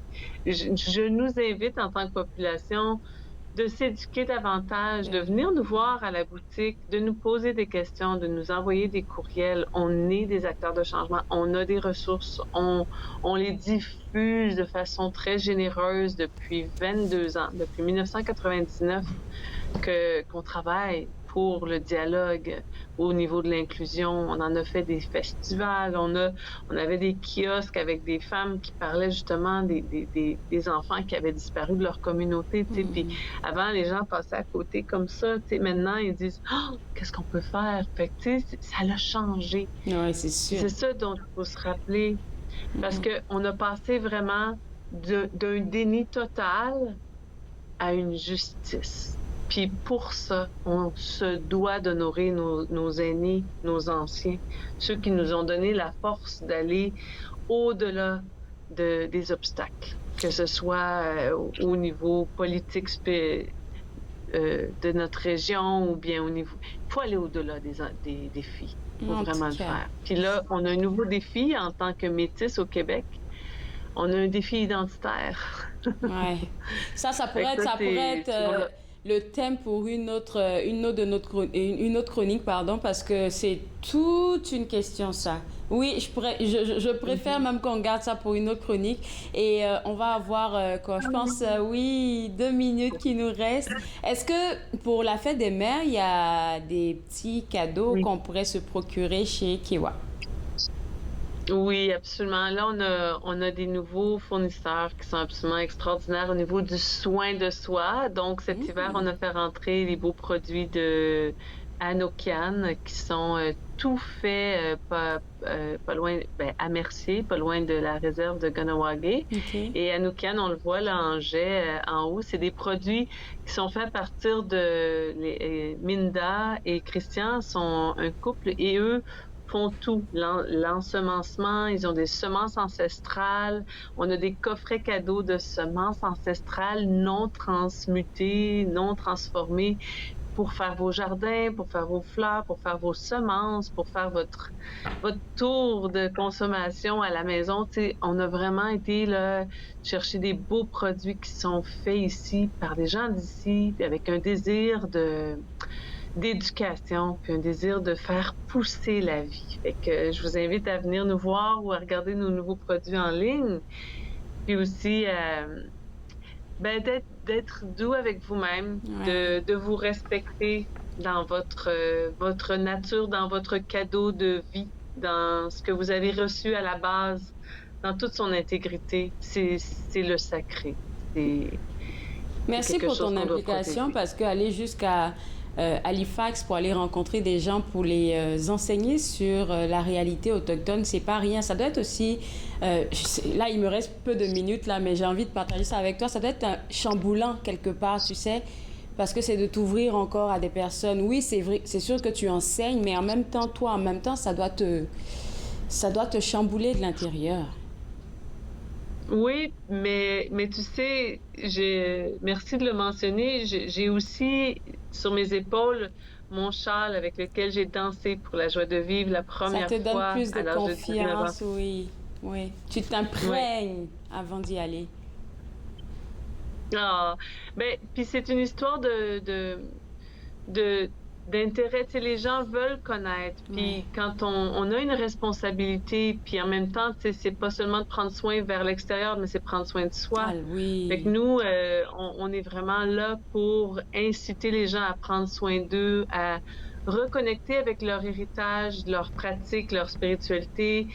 je nous invite en tant que population de s'éduquer davantage, de venir nous voir à la boutique, de nous poser des questions, de nous envoyer des courriels. On est des acteurs de changement, on a des ressources, on les diffuse de façon très généreuse depuis 22 ans, depuis 1999 qu'on travaille pour le dialogue au niveau de l'inclusion. On en a fait des festivals, on avait des kiosques avec des femmes qui parlaient justement des enfants qui avaient disparu de leur communauté. Puis avant, les gens passaient à côté comme ça. Maintenant, ils disent « Oh, qu'est-ce qu'on peut faire? » Fait que ça l'a changé. Oui, c'est sûr. C'est ça dont il faut se rappeler. Parce qu'on a passé vraiment d'un déni total à une justice. Puis pour ça, on se doit d'honorer nos aînés, nos anciens, ceux qui nous ont donné la force d'aller au-delà des obstacles, que ce soit au niveau politique de notre région ou bien au niveau... Il faut aller au-delà des défis. Il faut vraiment le faire. Puis là, on a un nouveau défi en tant que métis au Québec. On a un défi identitaire. Oui. Ça pourrait être le thème pour une autre chronique, parce que c'est toute une question, ça. Oui, je préfère même qu'on garde ça pour une autre chronique. Et on va avoir, je pense, 2 minutes qui nous restent. Est-ce que pour la fête des mères, il y a des petits cadeaux qu'on pourrait se procurer chez Kewa? Oui, absolument. Là, on a des nouveaux fournisseurs qui sont absolument extraordinaires au niveau du soin de soi. Donc, cet hiver, on a fait rentrer les beaux produits de Anokian qui sont tout faits pas loin, à Mercier, pas loin de la réserve de Kahnawake. Okay. Et Anokian, on le voit là en jet en haut, c'est des produits qui sont faits à partir de Minda et Christian sont un couple et eux font tout. L'ensemencement, ils ont des semences ancestrales. On a des coffrets cadeaux de semences ancestrales non transmutées, non transformées pour faire vos jardins, pour faire vos fleurs, pour faire vos semences, pour faire votre tour de consommation à la maison. T'sais, on a vraiment été là, chercher des beaux produits qui sont faits ici par des gens d'ici, avec un désir d'éducation, puis un désir de faire pousser la vie. Fait que je vous invite à venir nous voir ou à regarder nos nouveaux produits en ligne. Puis aussi, d'être doux avec vous-même, de vous respecter dans votre nature, dans votre cadeau de vie, dans ce que vous avez reçu à la base, dans toute son intégrité. C'est le sacré. Merci pour ton implication, parce qu'aller jusqu'à Halifax pour aller rencontrer des gens pour les enseigner sur la réalité autochtone, c'est pas rien. Ça doit être aussi, là il me reste peu de minutes là, mais j'ai envie de partager ça avec toi. Ça doit être chamboulant quelque part, tu sais, parce que c'est de t'ouvrir encore à des personnes. Oui, c'est vrai, c'est sûr que tu enseignes, mais en même temps, toi, en même temps, ça doit te chambouler de l'intérieur. Oui, mais tu sais, merci de le mentionner, j'ai aussi sur mes épaules mon châle avec lequel j'ai dansé pour la joie de vivre la première fois. Ça te donne plus de confiance, de oui. Tu t'imprègnes avant d'y aller. Ah, ben, puis c'est une histoire d'intérêt. Tu sais, les gens veulent connaître. Puis quand on a une responsabilité, puis en même temps, tu sais, c'est pas seulement de prendre soin vers l'extérieur, mais c'est prendre soin de soi. Ah, oui. Fait que nous, on est vraiment là pour inciter les gens à prendre soin d'eux, à reconnecter avec leur héritage, leur pratique, leur spiritualité,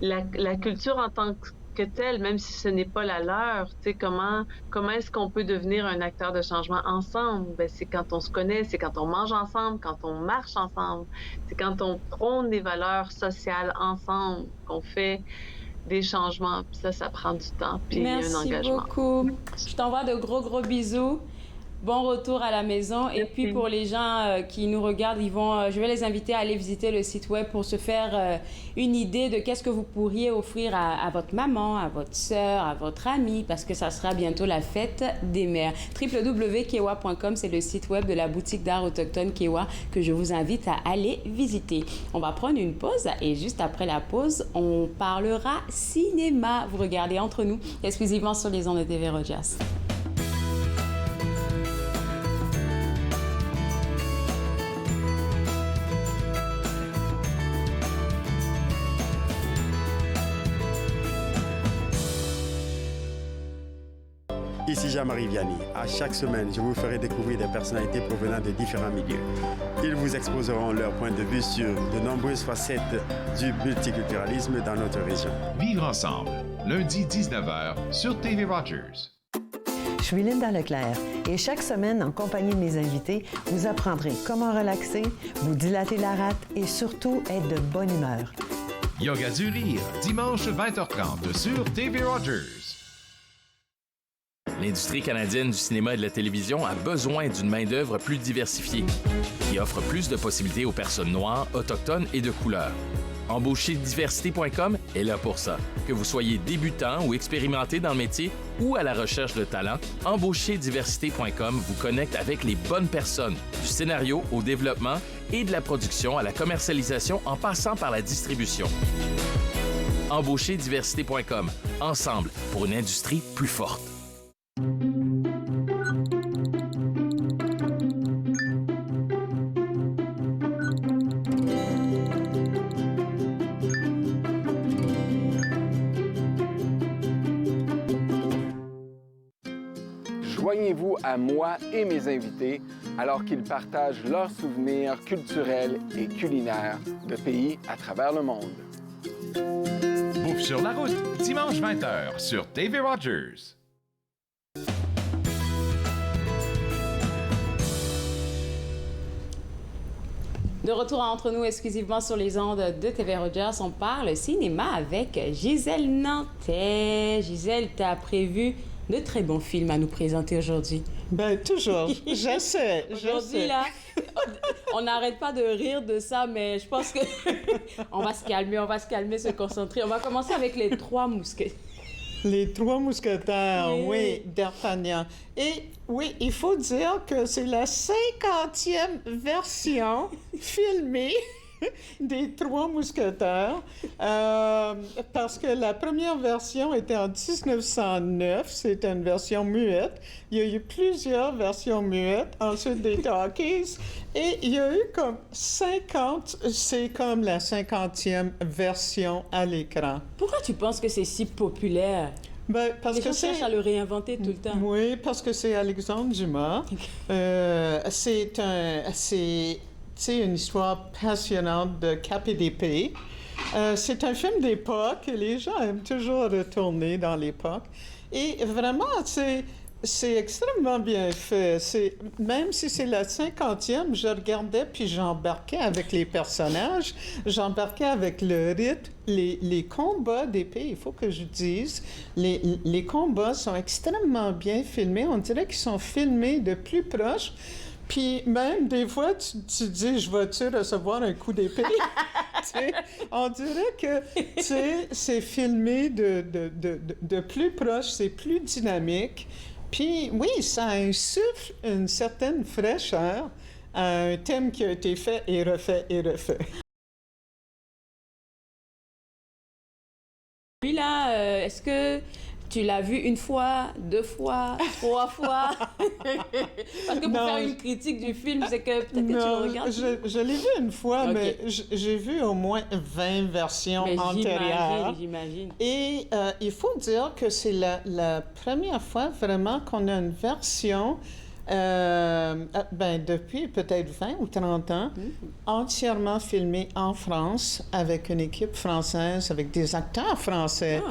la culture en tant que telle, même si ce n'est pas la leur. Tu sais, comment est-ce qu'on peut devenir un acteur de changement ensemble? Ben, c'est quand on se connaît, c'est quand on mange ensemble, quand on marche ensemble, c'est quand on prône des valeurs sociales ensemble qu'on fait des changements. Puis ça prend du temps, puis un engagement. Merci beaucoup. Je t'envoie de gros bisous. Bon retour à la maison. Et puis pour les gens qui nous regardent, je vais les inviter à aller visiter le site web pour se faire une idée de qu'est-ce que vous pourriez offrir à votre maman, à votre sœur, à votre amie, parce que ça sera bientôt la fête des mères. www.kewa.com, c'est le site web de la boutique d'art autochtone Kewa que je vous invite à aller visiter. On va prendre une pause et juste après la pause, on parlera cinéma. Vous regardez Entre nous, exclusivement sur les ondes de TV Rogers. Ici Jean-Marie Vianney. À chaque semaine, je vous ferai découvrir des personnalités provenant de différents milieux. Ils vous exposeront leur point de vue sur de nombreuses facettes du multiculturalisme dans notre région. Vivre ensemble, lundi 19h sur TV Rogers. Je suis Linda Leclerc et chaque semaine, en compagnie de mes invités, vous apprendrez comment relaxer, vous dilater la rate et surtout être de bonne humeur. Yoga du rire, dimanche 20h30 sur TV Rogers. L'industrie canadienne du cinéma et de la télévision a besoin d'une main-d'œuvre plus diversifiée, qui offre plus de possibilités aux personnes noires, autochtones et de couleur. Embaucherdiversité.com est là pour ça. Que vous soyez débutant ou expérimenté dans le métier ou à la recherche de talent, Embaucherdiversité.com vous connecte avec les bonnes personnes, du scénario au développement et de la production à la commercialisation en passant par la distribution. Embaucherdiversité.com, ensemble pour une industrie plus forte. Joignez-vous à moi et mes invités alors qu'ils partagent leurs souvenirs culturels et culinaires de pays à travers le monde. Bouffe sur la route, dimanche 20h sur TV Rogers. De retour à Entre nous, exclusivement sur les ondes de TV Rogers, on parle cinéma avec Gisèle Nantais. Gisèle, tu as prévu de très bons films à nous présenter aujourd'hui. Ben toujours, j'essaie. Aujourd'hui, là, On n'arrête pas de rire de ça, mais je pense que on va se calmer, se concentrer. On va commencer avec les 3 mousquetaires. Les 3 mousquetaires, oui, d'Artagnan. Et oui, il faut dire que c'est la 50e version filmée des 3 mousquetaires, parce que la première version était en 1909, c'était une version muette. Il y a eu plusieurs versions muettes, ensuite des talkies, et il y a eu comme 50, c'est comme la 50e version à l'écran. Pourquoi tu penses que c'est si populaire? Ben, parce les que gens cherchent à le réinventer tout le temps. Oui, parce que c'est Alexandre Dumas. C'est une histoire passionnante de cap et d'épée. C'est un film d'époque et les gens aiment toujours retourner dans l'époque. Et vraiment, c'est extrêmement bien fait. Même si c'est la 50e, je regardais puis j'embarquais avec les personnages, j'embarquais avec le rythme, les combats d'épée, il faut que je dise, les combats sont extrêmement bien filmés. On dirait qu'ils sont filmés de plus proche. Puis même, des fois, tu dis, je vais-tu recevoir un coup d'épée? On dirait que c'est filmé de plus proche, c'est plus dynamique. Puis oui, ça insuffle une certaine fraîcheur à un thème qui a été fait et refait et refait. Lui là, est-ce que tu l'as vu 1 fois, 2 fois, 3 fois? Parce que pour faire une critique du film, c'est que peut-être que tu le regardes. Je l'ai vu 1 fois, mais j'ai vu au moins 20 versions antérieures. J'imagine. Et il faut dire que c'est la première fois vraiment qu'on a une version, depuis peut-être 20 ou 30 ans, entièrement filmée en France, avec une équipe française, avec des acteurs français.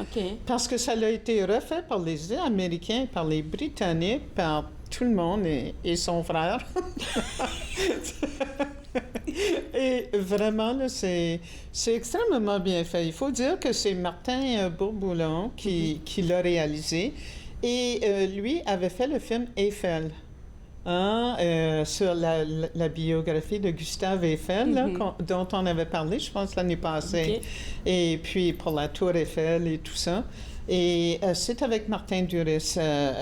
Parce que ça a été refait par les Américains, par les Britanniques, par tout le monde et son frère. Et vraiment, là, c'est extrêmement bien fait. Il faut dire que c'est Martin Bourboulon qui l'a réalisé. Et lui avait fait le film Eiffel. Sur la biographie de Gustave Eiffel, là, dont on avait parlé, je pense, l'année passée. Et puis pour la Tour Eiffel et tout ça. Et c'est avec Martin Duris,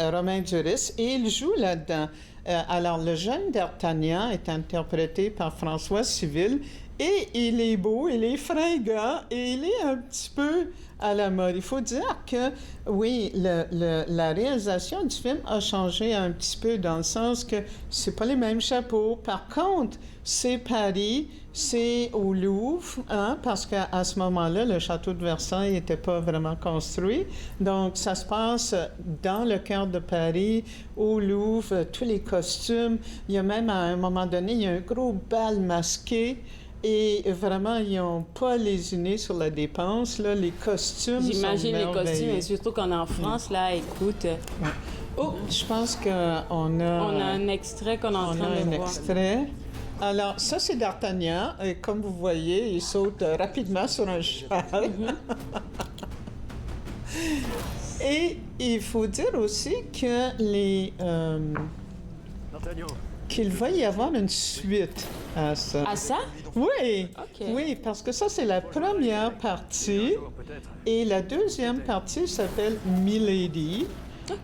Romain Duris, et il joue là-dedans. Alors, le jeune d'Artagnan est interprété par François Civil, et il est beau, il est fringant, et il est un petit peu à la mode. Il faut dire que, oui, la réalisation du film a changé un petit peu dans le sens que c'est pas les mêmes chapeaux. Par contre, c'est Paris, c'est au Louvre, parce qu'à ce moment-là, le château de Versailles n'était pas vraiment construit. Donc, ça se passe dans le cœur de Paris, au Louvre, tous les costumes. Il y a même, à un moment donné, il y a un gros bal masqué. Et vraiment, ils n'ont pas lésiné sur la dépense. Là. Les costumes J'imagine sont les costumes, et surtout qu'on est en France, là, écoute... Oh, je pense qu'on a... On a un extrait qu'on est en train de voir. On a un extrait. Alors, ça, c'est d'Artagnan. Et comme vous voyez, il saute rapidement sur un cheval. Et il faut dire aussi que qu'il va y avoir une suite à ça. À ça? Oui, oui, parce que ça, c'est la première partie. Et la deuxième partie s'appelle Milady.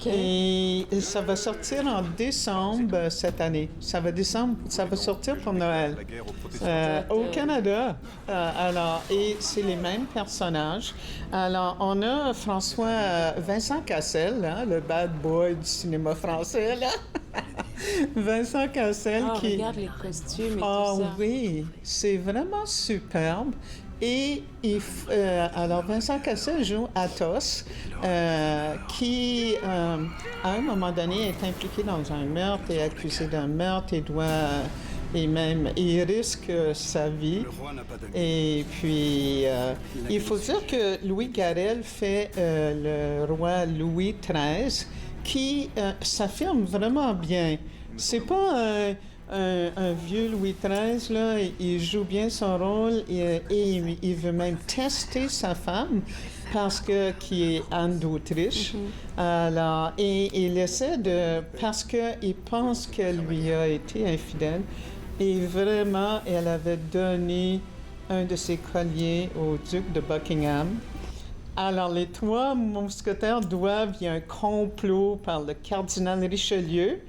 Et ça va sortir en décembre cette année. Ça va sortir pour Noël. Au Canada. Alors, et c'est les mêmes personnages. Alors, on a Vincent Cassel, le bad boy du cinéma français, là. Vincent Cassel qui... regarde les costumes et tout ça. Ah oui, c'est vraiment superbe. Et alors, Vincent Cassel joue Athos, qui, à un moment donné, est impliqué dans un meurtre, est accusé d'un meurtre il risque sa vie. Et puis, il faut dire que Louis Garrel fait le roi Louis XIII, qui s'affirme vraiment bien. C'est pas un vieux Louis XIII, là, il joue bien son rôle et il veut même tester sa femme qui est Anne d'Autriche. Alors, et il essaie parce qu'il pense qu'elle lui a été infidèle, Et vraiment, elle avait donné un de ses colliers au duc de Buckingham. Alors, les 3 mousquetaires doivent, il y a un complot par le cardinal Richelieu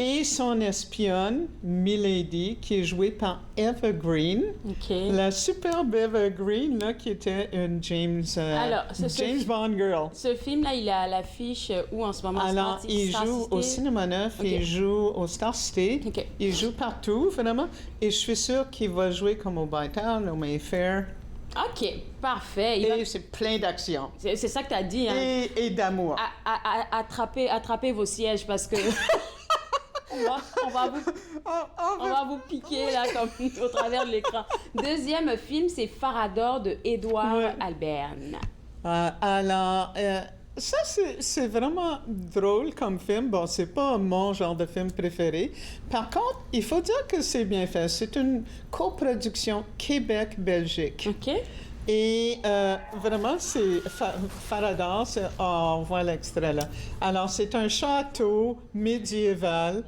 et son espionne, Milady, qui est jouée par Eva Green. La superbe Eva Green, là, qui était une James Bond girl. Ce film-là, il est à l'affiche où en ce moment? Alors, il joue au Cinéma Neuf, il joue au Star City, il joue partout, vraiment. Et je suis sûre qu'il va jouer comme au Bytown, au Mayfair. OK, parfait. Et c'est plein d'action. C'est ça que tu as dit, hein? Et d'amour. Attrapez vos sièges parce que... on va vous piquer là comme au travers de l'écran. Deuxième film, c'est Farador de Edward Alberne. Alors, ça c'est vraiment drôle comme film. Bon, c'est pas mon genre de film préféré. Par contre, il faut dire que c'est bien fait. C'est une coproduction Québec-Belgique. OK. Et vraiment, c'est Farador, on voit l'extrait là. Alors, c'est un château médiéval.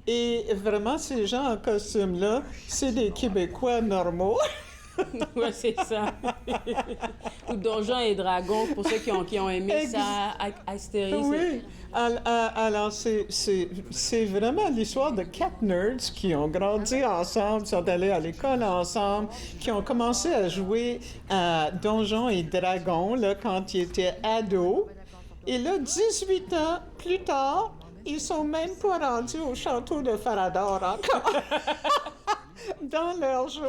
Et vraiment, ces gens en costume-là, c'est des Québécois normaux. Oui, c'est ça. Ou Donjons et Dragons, pour ceux qui ont aimé ça, Astérix. Oui. Alors, c'est vraiment l'histoire de 4 nerds qui ont grandi ensemble, sont allés à l'école ensemble, qui ont commencé à jouer à Donjons et Dragons là, quand ils étaient ados. Et là, 18 ans plus tard, ils sont même pas rendus au château de Farador encore. Dans leur jeu,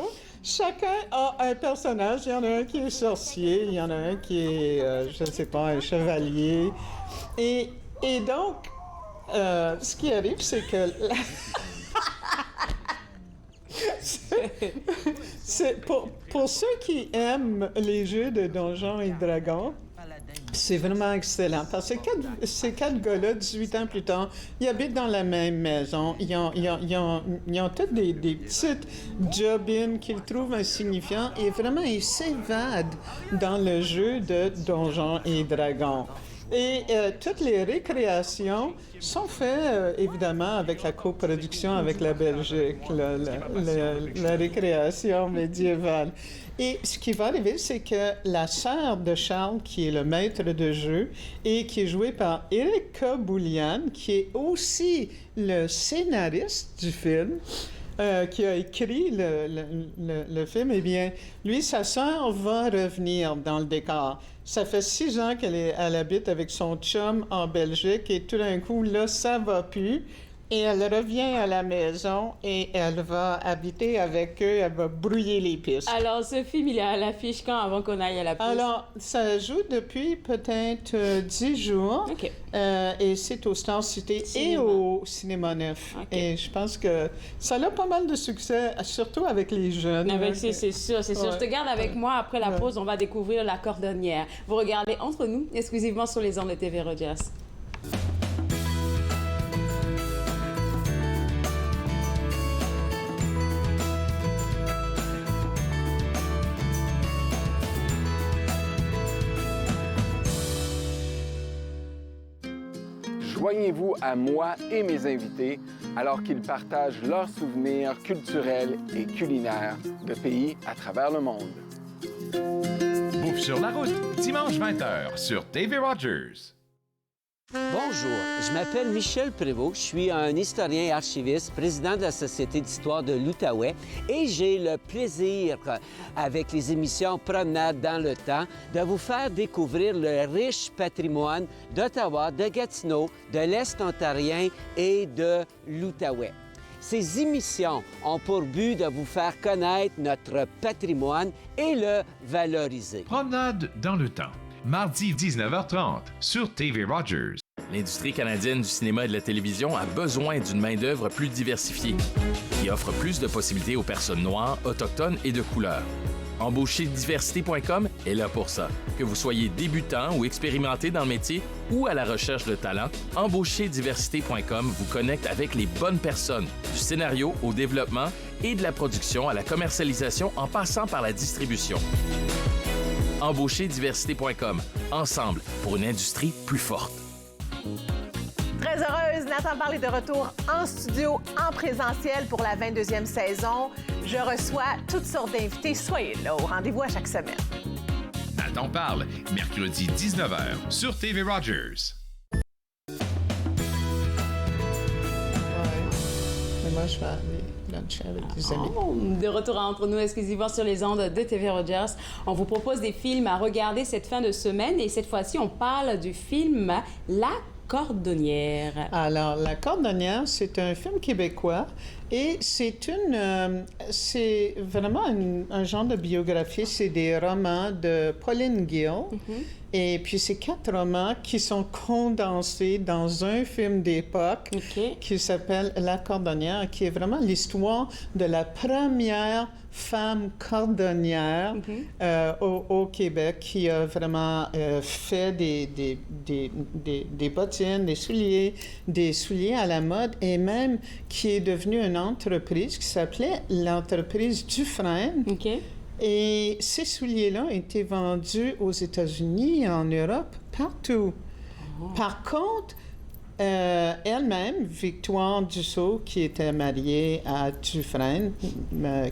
chacun a un personnage. Il y en a un qui est sorcier, il y en a un qui est, je ne sais pas, un chevalier. Et donc, ce qui arrive, c'est que... pour ceux qui aiment les jeux de Donjons et Dragons, c'est vraiment excellent. Parce que ces 4 gars-là, 18 ans plus tard, ils habitent dans la même maison. Ils ont tous des petites job-ins qu'ils trouvent insignifiants et vraiment, ils s'évadent dans le jeu de Donjons et Dragons. Et toutes les récréations sont faites, évidemment, avec la coproduction avec la Belgique, la récréation médiévale. Et ce qui va arriver, c'est que la sœur de Charles, qui est le maître de jeu, et qui est jouée par Erika Boulian, qui est aussi le scénariste du film, qui a écrit le film, eh bien, lui, sa sœur va revenir dans le décor. Ça fait 6 ans qu'elle habite avec son chum en Belgique et tout d'un coup, là, ça va plus. Et elle revient à la maison et elle va habiter avec eux, elle va brouiller les pistes. Alors, ce film, il est à l'affiche quand, avant qu'on aille à la piste? Alors, ça joue depuis peut-être 10 jours. OK. Et c'est au Star City et au Cinéma Neuf. OK. Et je pense que ça a pas mal de succès, surtout avec les jeunes. C'est sûr. Ouais. Je te garde avec moi. Après la pause, on va découvrir La Cordonnière. Vous regardez Entre nous, exclusivement sur les ondes de TV Rogers. Joignez-vous à moi et mes invités alors qu'ils partagent leurs souvenirs culturels et culinaires de pays à travers le monde. Bouffe sur la route, dimanche 20h sur TV Rogers. Bonjour, je m'appelle Michel Prévost, je suis un historien et archiviste, président de la Société d'histoire de l'Outaouais et j'ai le plaisir, avec les émissions Promenade dans le temps, de vous faire découvrir le riche patrimoine d'Ottawa, de Gatineau, de l'Est ontarien et de l'Outaouais. Ces émissions ont pour but de vous faire connaître notre patrimoine et le valoriser. Promenade dans le temps, mardi 19h30 sur TV Rogers. L'industrie canadienne du cinéma et de la télévision a besoin d'une main-d'œuvre plus diversifiée, qui offre plus de possibilités aux personnes noires, autochtones et de couleur. Embaucherdiversité.com est là pour ça. Que vous soyez débutant ou expérimenté dans le métier ou à la recherche de talent, Embaucherdiversité.com vous connecte avec les bonnes personnes, du scénario au développement et de la production à la commercialisation en passant par la distribution. Embaucherdiversité.com, ensemble pour une industrie plus forte. Très heureuse, Nathan Parle est de retour en studio, en présentiel pour la 22e saison. Je reçois toutes sortes d'invités. Soyez là, au rendez-vous à chaque semaine. Nathan Parle, mercredi 19h sur TV Rogers. Mais moi, je vais aller luncher avec des amis. De retour entre nous exclusivement sur les ondes de TV Rogers. On vous propose des films à regarder cette fin de semaine et cette fois-ci, on parle du film La Cordonnière. Alors, La Cordonnière, c'est un film québécois et c'est vraiment un genre de biographie. C'est des romans de Pauline Gill. Et puis, c'est 4 romans qui sont condensés dans un film d'époque qui s'appelle La Cordonnière, qui est vraiment l'histoire de la première femme cordonnière au Québec qui a vraiment fait des bottines, des souliers à la mode et même qui est devenue une entreprise qui s'appelait l'entreprise Dufresne. Et ces souliers-là ont été vendus aux États-Unis, en Europe, partout. Par contre, elle-même, Victoire Dussault, qui était mariée à Dufresne,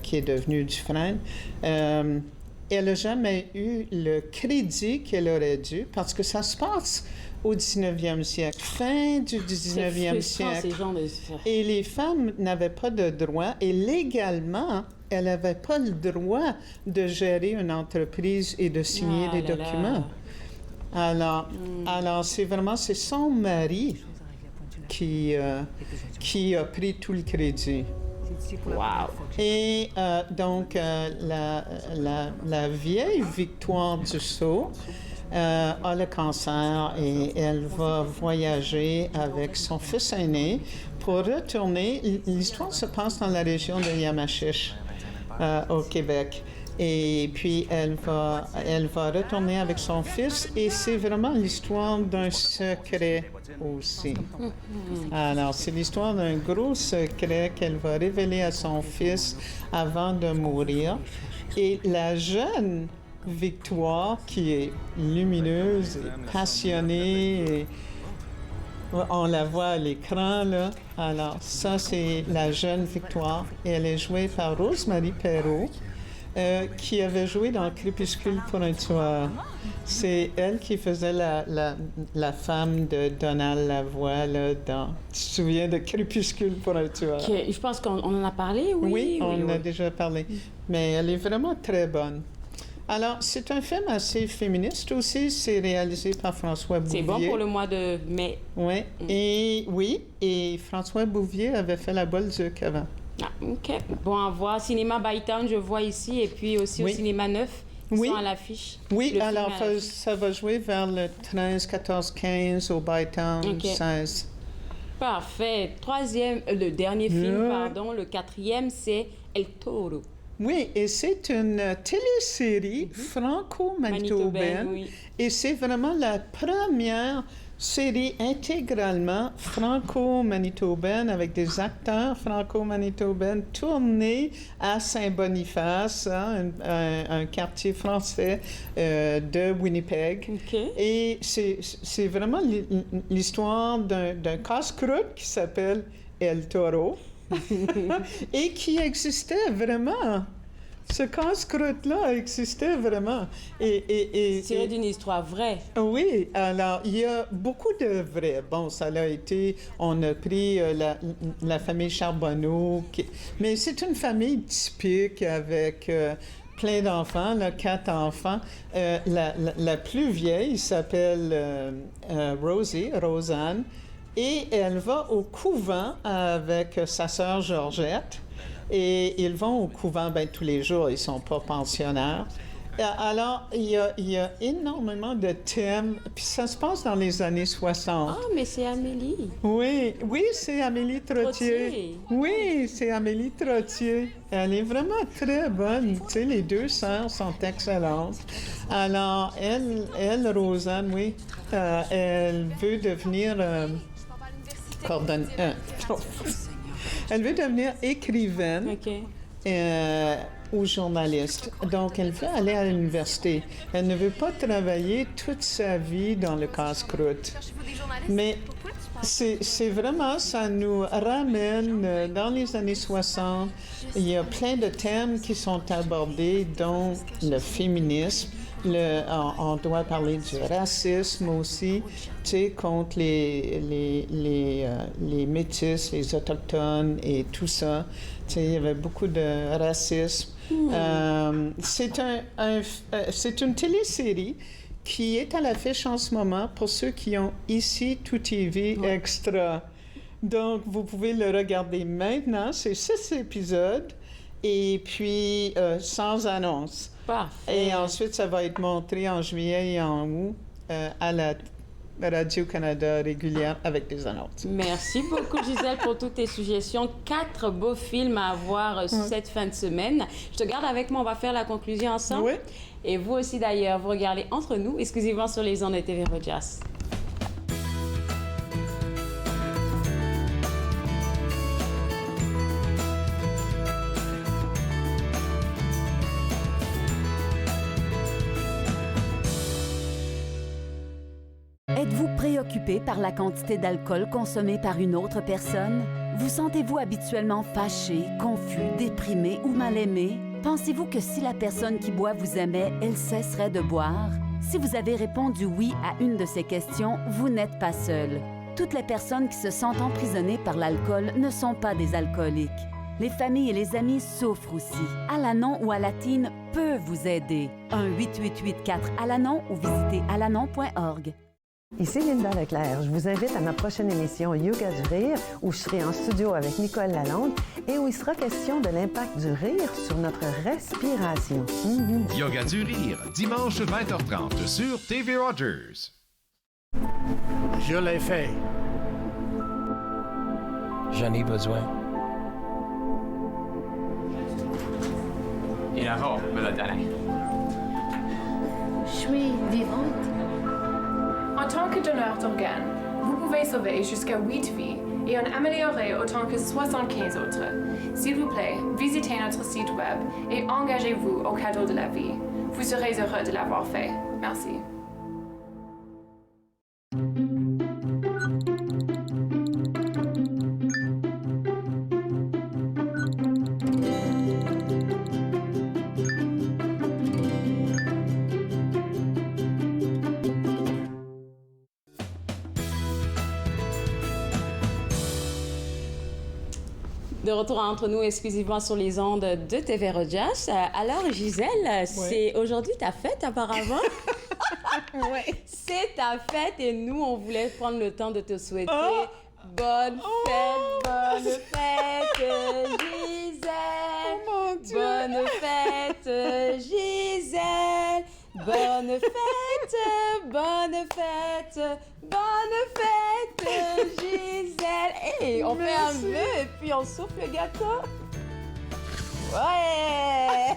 qui est devenue Dufresne, elle n'a jamais eu le crédit qu'elle aurait dû parce que ça se passe au 19e siècle, fin du 19e siècle. Et les femmes n'avaient pas de droit et légalement, elle n'avait pas le droit de gérer une entreprise et de signer des documents. Alors, c'est son mari qui a pris tout le crédit. Wow! Et donc, la vieille Victoire Dussault a le cancer et elle va voyager avec son fils aîné pour retourner. L'histoire se passe dans la région de Yamachiche, au Québec. Et puis, elle va retourner avec son fils et c'est vraiment l'histoire d'un secret aussi. Alors, c'est l'histoire d'un gros secret qu'elle va révéler à son fils avant de mourir. Et la jeune Victoire, qui est lumineuse et passionnée, et on la voit à l'écran, là. Alors, ça, c'est la jeune Victoire. Et elle est jouée par Rose-Marie Perreault, qui avait joué dans Crépuscule pour un tueur. C'est elle qui faisait la femme de Donald Lavoie, là, dans... Tu te souviens de Crépuscule pour un tueur? Je pense qu'on en a parlé, oui. Oui, on en a déjà parlé. Mais elle est vraiment très bonne. Alors, c'est un film assez féministe aussi. C'est réalisé par François Bouvier. C'est bon pour le mois de mai. Oui. Et François Bouvier avait fait La Bolduc avant. Ah, OK. Bon à voir. Cinéma Bytown, je vois ici, et puis aussi au Cinéma Neuf, ils sont à l'affiche. Oui, alors ça va jouer vers le 13, 14, 15 au Bytown, 16. Parfait. Le dernier film, pardon, le 4e, c'est El Toro. Oui, et c'est une télésérie franco-manitobaine. Et c'est vraiment la première série intégralement franco-manitobaine avec des acteurs franco-manitobains tournés à Saint-Boniface, un quartier français de Winnipeg. Et c'est vraiment l'histoire d'un casse-croûte qui s'appelle El Toro. Et qui existait vraiment. Ce casse-croûte-là existait vraiment. C'est tiré d'une histoire vraie. Oui, alors il y a beaucoup de vrai. Bon, ça a été, on a pris la famille Charbonneau, mais c'est une famille typique avec plein d'enfants, 4 enfants. La plus vieille s'appelle Rosanne. Et elle va au couvent avec sa sœur Georgette. Et ils vont au couvent tous les jours, ils ne sont pas pensionnaires. Alors, il y a énormément de thèmes. Puis ça se passe dans les années 60. Ah, mais c'est Amélie. Oui, c'est Amélie Trottier. Oui, c'est Amélie Trottier. Elle est vraiment très bonne. Tu sais, les 2 sœurs sont excellentes. Alors, elle Rosanne, oui, elle veut devenir... elle veut devenir écrivaine. ou journaliste. Donc, elle veut aller à l'université. Elle ne veut pas travailler toute sa vie dans le casse-croûte. Mais c'est vraiment, ça nous ramène dans les années 60. Il y a plein de thèmes qui sont abordés, dont le féminisme. On doit parler du racisme aussi, tu sais, contre les métis, les autochtones et tout ça. Tu sais, il y avait beaucoup de racisme. C'est une télésérie qui est à l'affiche en ce moment pour ceux qui ont ici Tout TV Extra. Donc, vous pouvez le regarder maintenant. C'est 6 épisodes et puis sans annonce. Parfait. Et ensuite, ça va être montré en juillet et en août à la Radio-Canada régulière avec des annonces. Merci beaucoup, Gisèle, pour toutes tes suggestions. 4 beaux films à voir cette fin de semaine. Je te garde avec moi, on va faire la conclusion ensemble. Oui. Et vous aussi, d'ailleurs, vous regardez Entre nous, exclusivement sur les ondes de TV Rogers. Êtes-vous préoccupé par la quantité d'alcool consommée par une autre personne? Vous sentez-vous habituellement fâché, confus, déprimé ou mal aimé? Pensez-vous que si la personne qui boit vous aimait, elle cesserait de boire? Si vous avez répondu oui à une de ces questions, vous n'êtes pas seul. Toutes les personnes qui se sentent emprisonnées par l'alcool ne sont pas des alcooliques. Les familles et les amis souffrent aussi. Alanon ou Alatine peut vous aider. 1-888-4-ALANON ou visitez alanon.org. Ici Linda Leclerc. Je vous invite à ma prochaine émission Yoga du rire, où je serai en studio avec Nicole Lalonde et où il sera question de l'impact du rire sur notre respiration. Yoga du rire, dimanche 20h30 sur TV Rogers. Je l'ai fait. J'en ai besoin. Et alors, me la donner. Je suis vivante. En tant que donneur d'organes, vous pouvez sauver jusqu'à 8 vies et en améliorer autant que 75 autres. S'il vous plaît, visitez notre site web et engagez-vous au cadeau de la vie. Vous serez heureux de l'avoir fait. Merci. De retour Entre nous exclusivement sur les ondes de TV Rogers. Alors, Gisèle, c'est aujourd'hui ta fête apparemment? Oui. C'est ta fête et nous, on voulait prendre le temps de te souhaiter bonne fête, Gisèle! Oh mon Dieu! Bonne fête, Gisèle! Bonne fête, Gisèle! Hey, on fait un vœu et puis on souffle le gâteau. Ouais!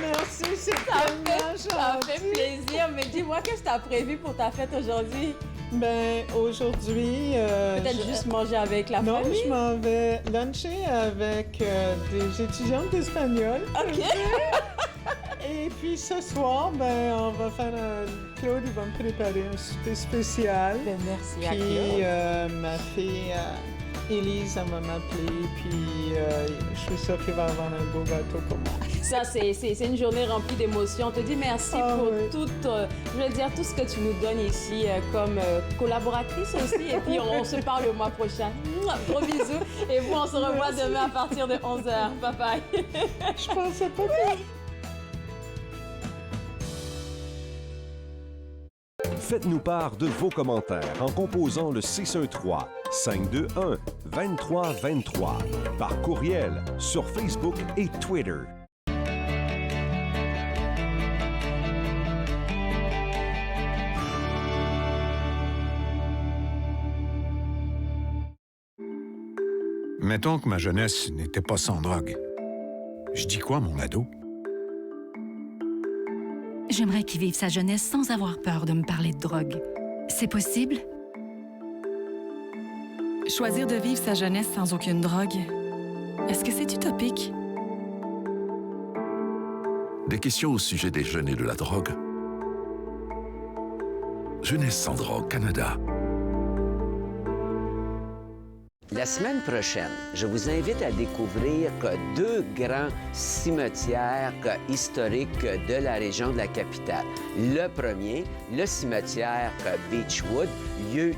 Merci, c'est tellement gentil. Ça fait plaisir, mais dis-moi, qu'est-ce que tu as prévu pour ta fête aujourd'hui? Ben, aujourd'hui... Peut-être juste manger avec la famille? Non, je m'en vais luncher avec des étudiantes d'espagnol. OK! Et puis ce soir, ben, on va faire Claude, il va me préparer un souper spécial. Ben, merci à Puis Claude. ma fille Élise, elle va m'appeler. Puis je suis sûre qu'il va avoir un beau gâteau pour moi. Ça, c'est une journée remplie d'émotions. On te dit merci pour tout ce que tu nous donnes ici comme collaboratrice aussi. Et puis, on se parle le mois prochain. Gros bisous. Et vous, on se revoit demain à partir de 11h. Bye bye. Je pensais pas que... Faites-nous part de vos commentaires en composant le 613-521-2323 par courriel sur Facebook et Twitter. Mettons que ma jeunesse n'était pas sans drogue. Je dis quoi, mon ado? J'aimerais qu'il vive sa jeunesse sans avoir peur de me parler de drogue. C'est possible? Choisir de vivre sa jeunesse sans aucune drogue, Est-ce que c'est utopique? Des questions au sujet des jeunes et de la drogue. Jeunesse sans drogue, Canada. La semaine prochaine, je vous invite à découvrir deux grands cimetières historiques de la région de la capitale. Le premier, le cimetière Beechwood, lieu